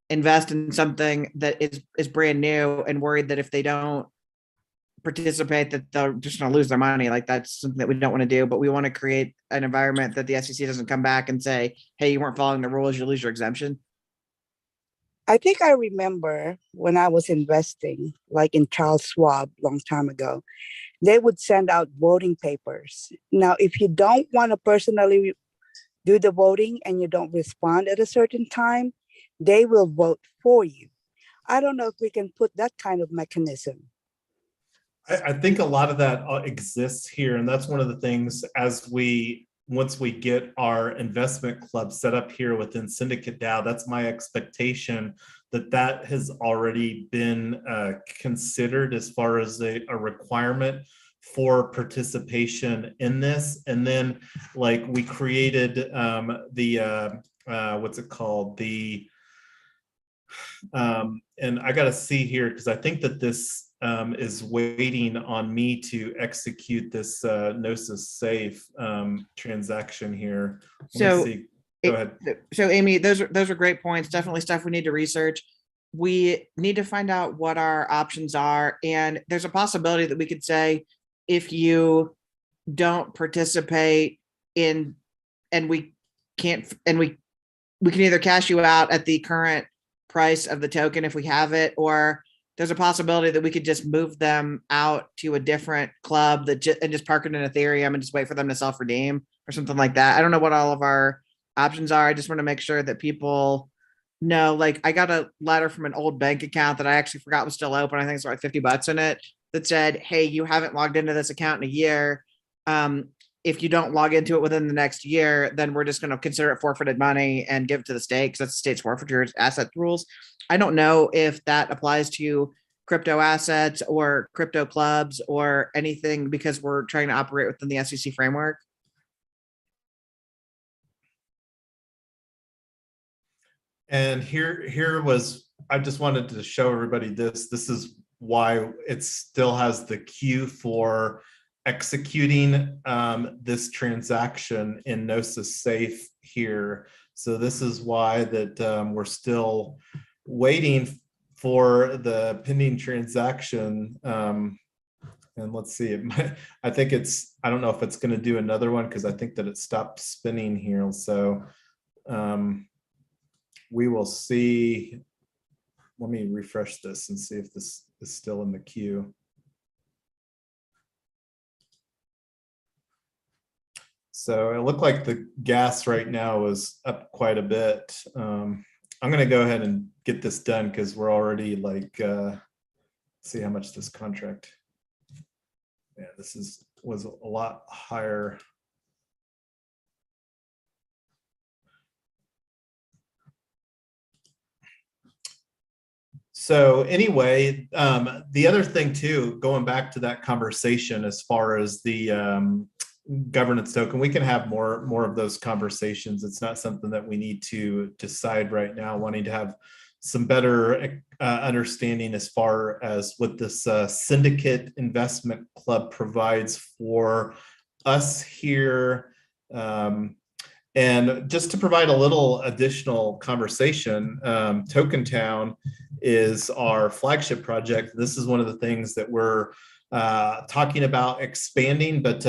invest in something that is brand new and worried that if they don't participate that they're just going to lose their money. Like that's something that we don't want to do, but we want to create an environment that the SEC doesn't come back and say, hey, you weren't following the rules, you lose your exemption. I think I remember when I was investing, like in Charles Schwab, long time ago, they would send out voting papers. Now, if you don't want to personally do the voting and you don't respond at a certain time, they will vote for you. I don't know if we can put that kind of mechanism. I think a lot of that exists here, and that's one of the things once we get our investment club set up here within Syndicate DAO, that's my expectation that has already been considered as far as a requirement for participation in this. And then like we created the what's it called, and I got to see here because I think that this is waiting on me to execute this Gnosis Safe transaction here. So go ahead. So Amy, those are great points. Definitely stuff we need to research. We need to find out what our options are. And there's a possibility that we could say, if you don't participate in, and we can't, and we can either cash you out at the current price of the token if we have it, or there's a possibility that we could just move them out to a different club that and just park it in Ethereum and just wait for them to self-redeem or something like that. I don't know what all of our options are. I just want to make sure that people know, like I got a letter from an old bank account that I actually forgot was still open. I think it's like $50 in it that said, hey, you haven't logged into this account in a year. If you don't log into it within the next year, then we're just going to consider it forfeited money and give it to the state because that's the state's forfeiture asset rules. I don't know if that applies to crypto assets or crypto clubs or anything because we're trying to operate within the SEC framework. And here was, I just wanted to show everybody this. This is why it still has the queue for executing this transaction in Gnosis Safe here. So this is why that we're still waiting for the pending transaction. And let's see, I think it's, I don't know if it's going to do another one because I think that it stopped spinning here. So we will see. Let me refresh this and see if this is still in the queue. So it looked like the gas right now is up quite a bit. I'm going to go ahead and get this done because we're already like, see how much this contract. Yeah, this was a lot higher. So anyway, the other thing too, going back to that conversation as far as the governance token, we can have more of those conversations. It's not something that we need to decide right now, wanting to have some better understanding as far as what this syndicate investment club provides for us here. And just to provide a little additional conversation, Token Town is our flagship project. This is one of the things that we're talking about expanding, but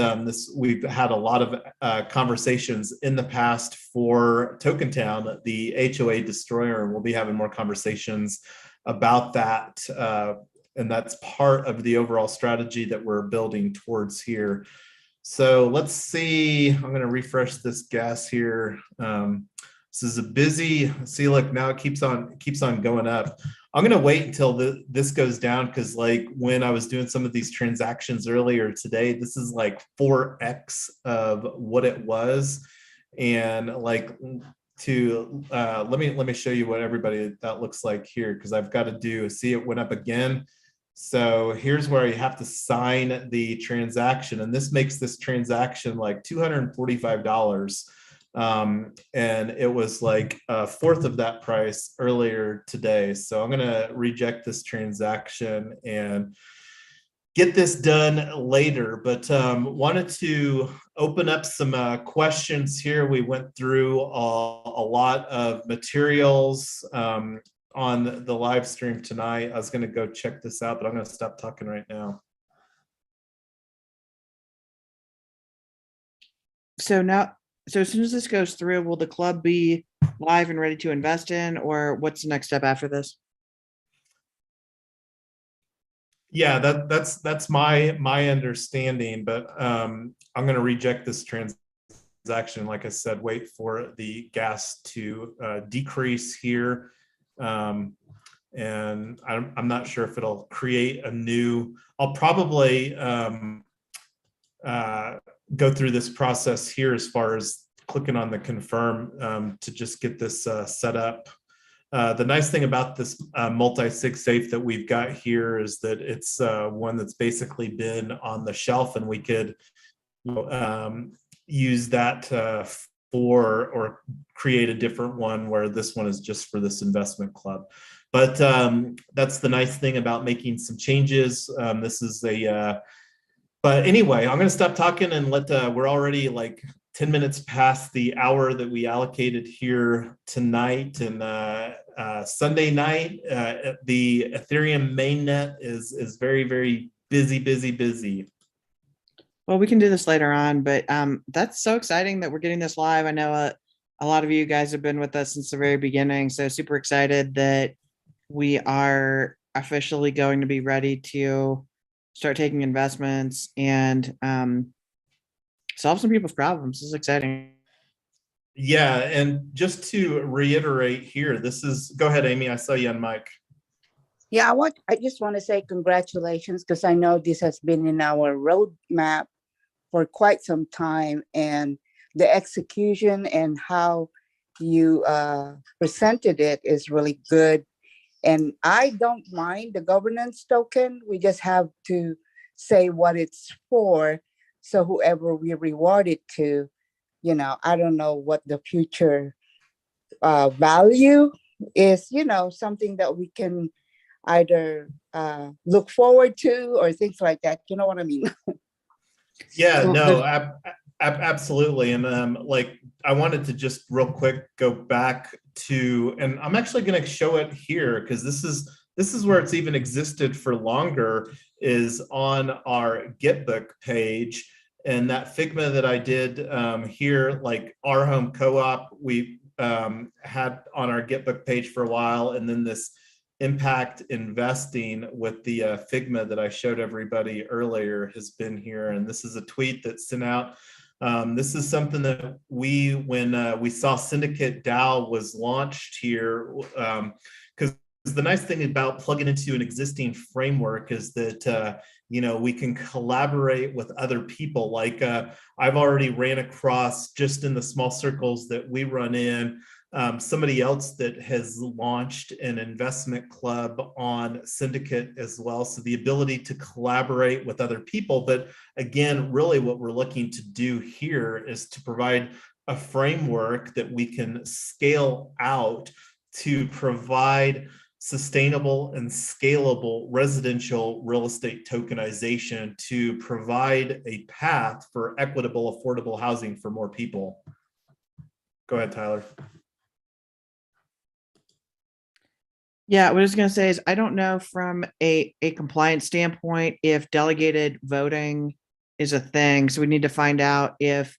we've had a lot of conversations in the past for Token Town, the HOA destroyer, and we'll be having more conversations about that. And that's part of the overall strategy that we're building towards here. So let's see, I'm going to refresh this gas here. This is a busy, see, look, now it keeps on going up. I'm going to wait until this goes down because like when I was doing some of these transactions earlier today, this is like 4x of what it was. And like let me show you what everybody that looks like here, because I've got to see it went up again. So here's where you have to sign the transaction, and this makes this transaction like $245. And it was like a fourth of that price earlier today. So I'm going to reject this transaction and get this done later, but wanted to open up some questions here. We went through a lot of materials on the live stream tonight. I was going to go check this out, but I'm going to stop talking right now. So as soon as this goes through, will the club be live and ready to invest in, or what's the next step after this? Yeah, that's my understanding, but I'm going to reject this transaction. Like I said, wait for the gas to decrease here. And I'm not sure if it'll create a new, I'll probably go through this process here as far as clicking on the confirm to just get this set up. The nice thing about this multi-sig safe that we've got here is that it's one that's basically been on the shelf, and we could use that or create a different one where this one is just for this investment club. But that's the nice thing about making some changes. This is but anyway, I'm going to stop talking and we're already like 10 minutes past the hour that we allocated here tonight. And Sunday night, the Ethereum mainnet is very, very busy. Well, we can do this later on, but that's so exciting that we're getting this live. I know a lot of you guys have been with us since the very beginning, so super excited that we are officially going to be ready to start taking investments and solve some people's problems. This is exciting. Yeah, and just to reiterate here, go ahead, Amy, I saw you on mic. Yeah, I just want to say congratulations, because I know this has been in our roadmap for quite some time, and the execution and how you presented it is really good. And I don't mind the governance token. We just have to say what it's for. So whoever we reward it to, I don't know what the future value is, something that we can either look forward to or things like that. You know what I mean? Yeah, So no, absolutely. And like, I wanted to just real quick go back to, and I'm actually going to show it here because this is where it's even existed for longer, is on our Gitbook page. And that Figma that I did here, like rHome co-op, we had on our Gitbook page for a while, and then this impact investing with the Figma that I showed everybody earlier has been here. And this is a tweet that's sent out. This is something that when we saw Syndicate DAO was launched here, because the nice thing about plugging into an existing framework is that we can collaborate with other people. Like I've already ran across, just in the small circles that we run in, somebody else that has launched an investment club on Syndicate as well. So the ability to collaborate with other people. But again, really what we're looking to do here is to provide a framework that we can scale out to provide sustainable and scalable residential real estate tokenization, to provide a path for equitable, affordable housing for more people. Go ahead, Tyler. yeah, what I was going to say is I don't know from a compliance standpoint if delegated voting is a thing. So we need to find out if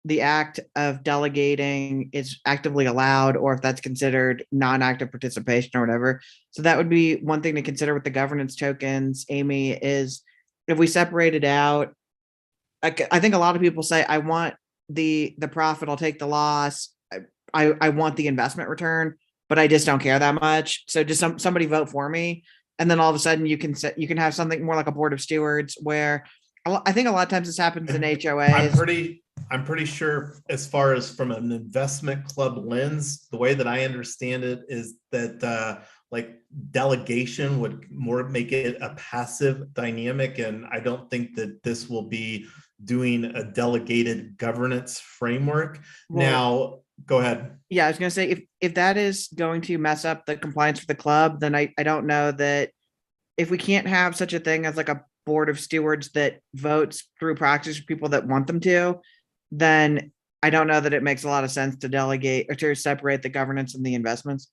the act of delegating is actively allowed or if that's considered non-active participation or whatever. So that would be one thing to consider with the governance tokens, Amy, is if we separate it out. I think a lot of people say, I want the profit, I'll take the loss. I want the investment return, but I just don't care that much. So just somebody vote for me. And then all of a sudden you can have something more like a board of stewards, where I think a lot of times this happens in HOAs. I'm pretty sure, as far as from an investment club lens, the way that I understand it is that like delegation would more make it a passive dynamic. And I don't think that this will be doing a delegated governance framework. Well, now, go ahead. Yeah, I was going to say, if that is going to mess up the compliance for the club, then I don't know that if we can't have such a thing as like a board of stewards that votes through proxies for people that want them to, then I don't know that it makes a lot of sense to delegate or to separate the governance and the investments.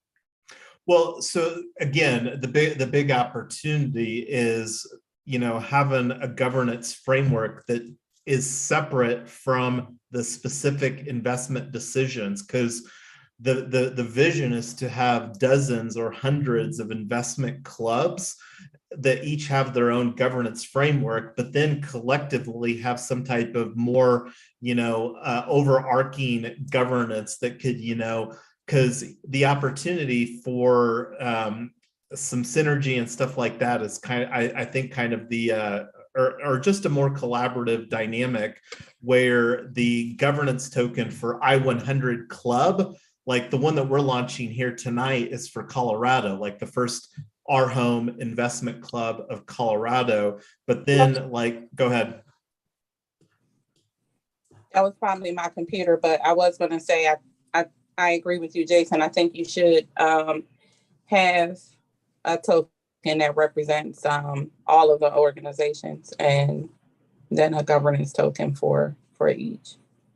Well, so again, the big opportunity is, having a governance framework that is separate from the specific investment decisions, because the vision is to have dozens or hundreds of investment clubs that each have their own governance framework, but then collectively have some type of more, overarching governance that could, because the opportunity for some synergy and stuff like that is I think kind of the or just a more collaborative dynamic, where the governance token for i100 club, like the one that we're launching here tonight, is for Colorado, like the first rHome investment club of Colorado. But then, go ahead. That was probably my computer, but I was going to say I agree with you, Jason. I think you should have a token that represents all of the organizations, and then a governance token for each.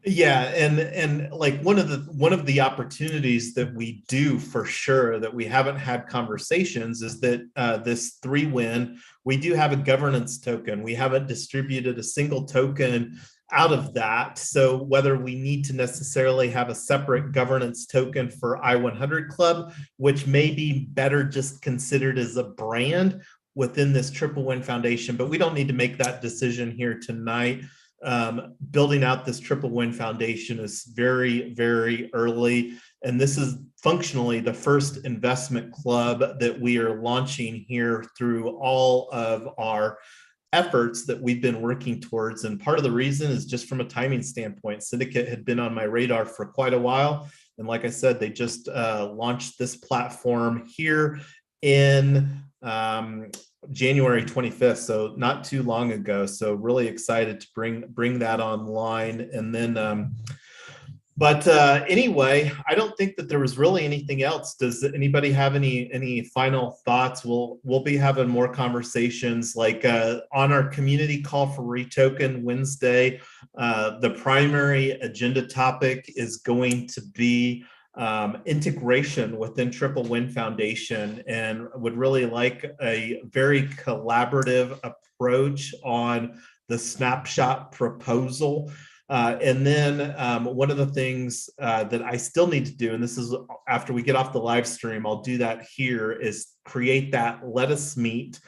Yeah, and like one of the opportunities that we do for sure that we haven't had conversations is that this 3WIN, we do have a governance token. We haven't distributed a single token out of that. So whether we need to necessarily have a separate governance token for i100 Club, which may be better just considered as a brand within this Triple Win Foundation, but we don't need to make that decision here tonight. Building out this Triple Win Foundation is very, very early. And this is functionally the first investment club that we are launching here through all of our efforts that we've been working towards. And part of the reason is just from a timing standpoint. Syndicate had been on my radar for quite a while. And like I said, they just launched this platform here in January 25th, so not too long ago. So really excited to bring that online. And then But anyway, I don't think that there was really anything else. Does anybody have any final thoughts? We'll be having more conversations like on our community call for Retoken Wednesday. The primary agenda topic is going to be integration within Triple Win Foundation, and would really like a very collaborative approach on the snapshot proposal. And then one of the things that I still need to do, and this is after we get off the live stream, I'll do that here, is create that Let Us Meet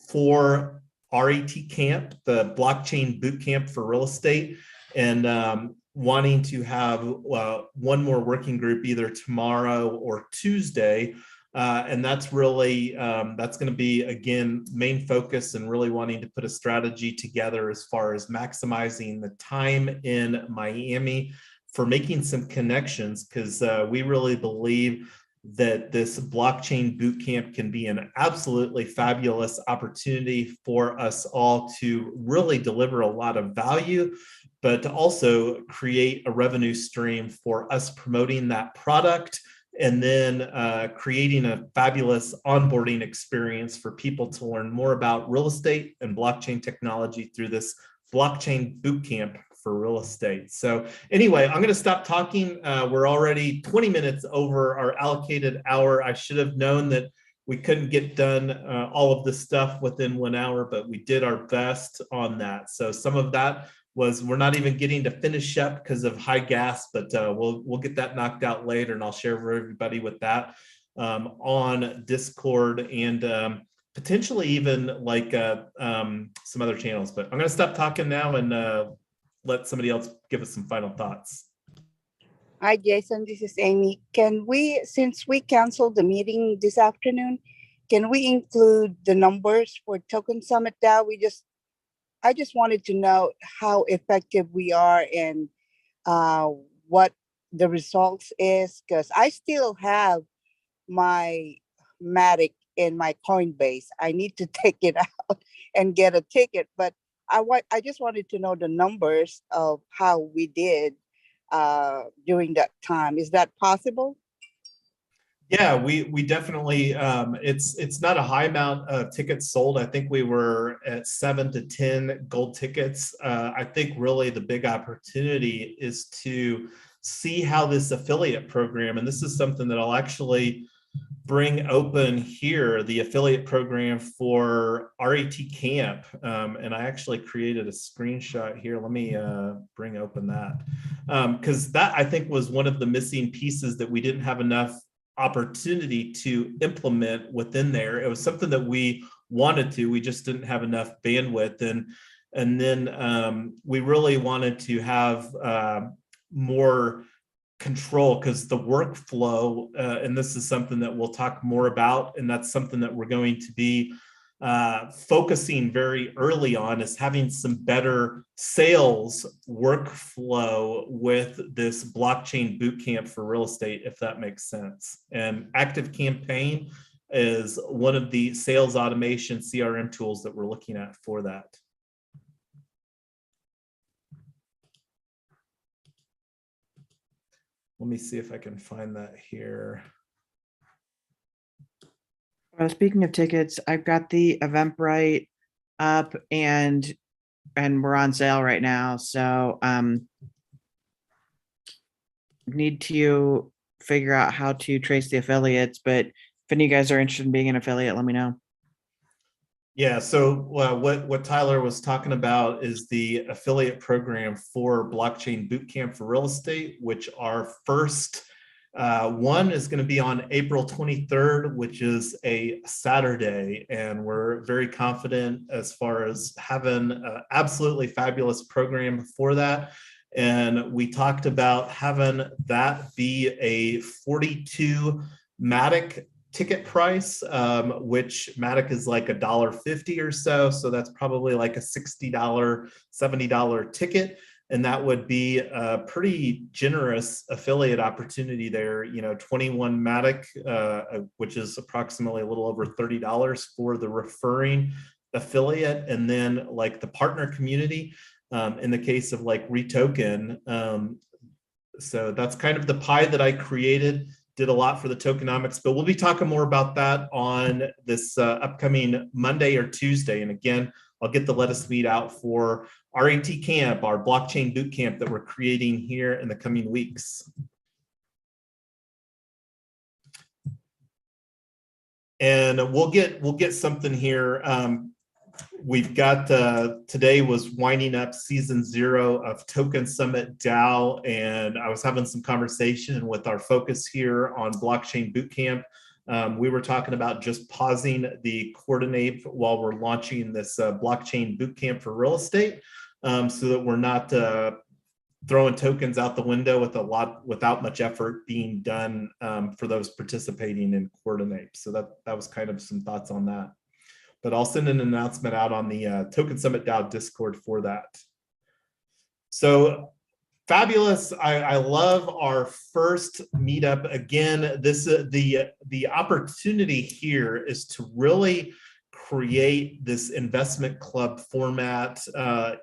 for RET Camp, the blockchain boot camp for real estate, and wanting to have one more working group either tomorrow or Tuesday. And that's really, that's going to be, again, main focus, and really wanting to put a strategy together as far as maximizing the time in Miami for making some connections, because we really believe that this blockchain bootcamp can be an absolutely fabulous opportunity for us all to really deliver a lot of value, but to also create a revenue stream for us promoting that product, and then creating a fabulous onboarding experience for people to learn more about real estate and blockchain technology through this blockchain bootcamp for real estate. So anyway, I'm going to stop talking. We're already 20 minutes over our allocated hour. I should have known that we couldn't get done all of this stuff within 1 hour, but we did our best on that. So some of that was we're not even getting to finish up because of high gas, but we'll get that knocked out later, and I'll share with everybody with that on Discord, and potentially even like some other channels. But I'm going to stop talking now and let somebody else give us some final thoughts. Hi, Jason. This is Amy. Can we, since we canceled the meeting this afternoon, can we include the numbers for Token Summit DAO? I just wanted to know how effective we are and what the results is, because I still have my Matic in my Coinbase. I need to take it out and get a ticket, but I just wanted to know the numbers of how we did during that time. Is that possible? Yeah, we definitely, it's not a high amount of tickets sold. I think we were at 7 to 10 gold tickets. I think really the big opportunity is to see how this affiliate program, and this is something that I'll actually bring open here, the affiliate program for RET Camp. And I actually created a screenshot here. Let me bring open that. Because that, I think, was one of the missing pieces that we didn't have enough opportunity to implement within there. It was something that we wanted to, we just didn't have enough bandwidth. And then we really wanted to have more control, because the workflow, and this is something that we'll talk more about, and that's something that we're going to be focusing very early on, is having some better sales workflow with this blockchain bootcamp for real estate, if that makes sense. And Active Campaign is one of the sales automation CRM tools that we're looking at for that. Let me see if I can find that here. Well, speaking of tickets, I've got the Eventbrite up, and we're on sale right now. So need to figure out how to trace the affiliates, but if any of you guys are interested in being an affiliate, let me know. Yeah, so what Tyler was talking about is the affiliate program for Blockchain Bootcamp for Real Estate, which our first one is going to be on April 23rd, which is a Saturday. And we're very confident as far as having an absolutely fabulous program for that. And we talked about having that be a 42 Matic ticket price, which Matic is like $1.50 or so. So that's probably like a $60, $70 ticket. And that would be a pretty generous affiliate opportunity there. You know, 21 Matic, which is approximately a little over $30 for the referring affiliate. And then like the partner community, in the case of like Retoken, So that's kind of the pie that I created. Did a lot for the tokenomics, but we'll be talking more about that on this upcoming Monday or Tuesday. And again, I'll get the Lettuce Meet out for RAT Camp, our blockchain boot camp that we're creating here in the coming weeks. And we'll get something here. We've got today was winding up season 0 of Token Summit DAO, and I was having some conversation with our focus here on blockchain bootcamp. We were talking about just pausing the coordinate while we're launching this blockchain bootcamp for real estate, so that we're not throwing tokens out the window without much effort being done for those participating in coordinate. So that was kind of some thoughts on that. But I'll send an announcement out on the Token Summit DAO Discord for that. So fabulous. I love our first meetup. Again, this the opportunity here is to really create this investment club format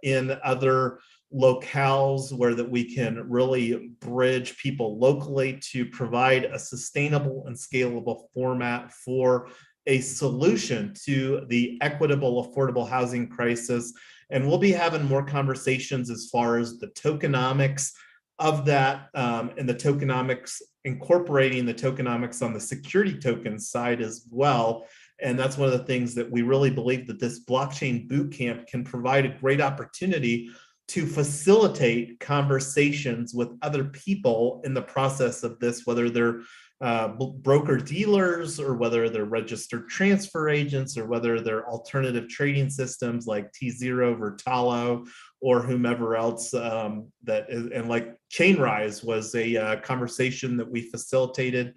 in other locales where that we can really bridge people locally to provide a sustainable and scalable format for a solution to the equitable, affordable housing crisis. And we'll be having more conversations as far as the tokenomics of that and the tokenomics, incorporating the tokenomics on the security token side as well. And that's one of the things that we really believe that this blockchain bootcamp can provide a great opportunity to facilitate conversations with other people in the process of this, whether they're broker dealers or whether they're registered transfer agents or whether they're alternative trading systems like T0, Vertalo, or whomever else that is. And like Chainrise was a conversation that we facilitated.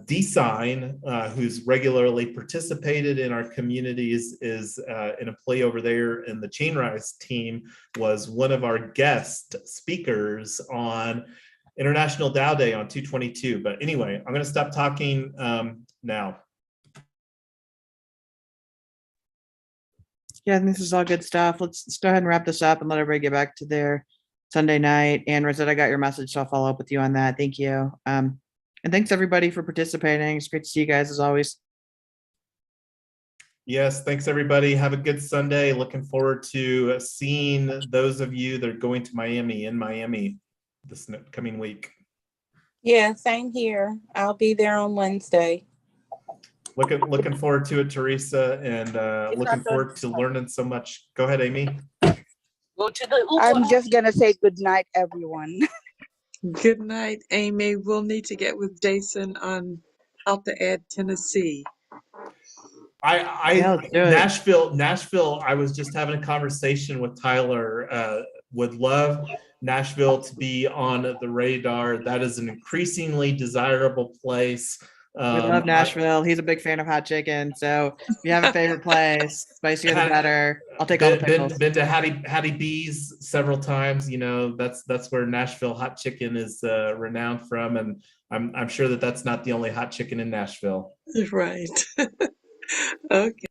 D-Sign, who's regularly participated in our communities, is an employee over there in the Chainrise team, was one of our guest speakers on International DAO Day on 2/22. But anyway, I'm going to stop talking now. Yeah, this is all good stuff. Let's go ahead and wrap this up and let everybody get back to their Sunday night. And Rosetta, I got your message, so I'll follow up with you on that. Thank you. And thanks everybody for participating. It's great to see you guys as always. Yes, thanks everybody. Have a good Sunday. Looking forward to seeing those of you that are going to Miami this coming week. Yeah, same here. I'll be there on Wednesday. Looking forward to it, Teresa, and looking forward to learning so much. Go ahead, Amy. I'm just gonna say good night, everyone. Good night, Amy. We'll need to get with Jason on how to add Tennessee. Nashville, I was just having a conversation with Tyler. Would love Nashville to be on the radar. That is an increasingly desirable place. We love Nashville. He's a big fan of hot chicken. So if you have a favorite place, spicier the better. I'll take all the pickles. Been to Hattie B's several times. You know, that's where Nashville hot chicken is renowned from, and I'm sure that that's not the only hot chicken in Nashville. Right. Okay.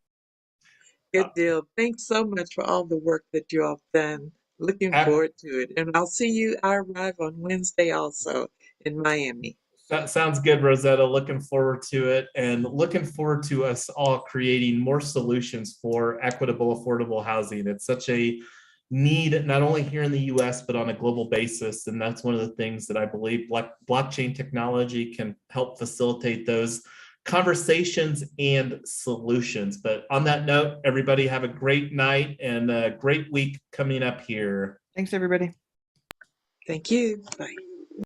Good deal. Thanks so much for all the work that you all have done. Looking forward to it. And I'll see you. I arrive on Wednesday also in Miami. That sounds good, Rosetta. Looking forward to it, and looking forward to us all creating more solutions for equitable, affordable housing. It's such a need, not only here in the US, but on a global basis. And that's one of the things that I believe blockchain technology can help facilitate those conversations and solutions. But on that note, everybody have a great night and a great week coming up here. Thanks, everybody. Thank you. Bye.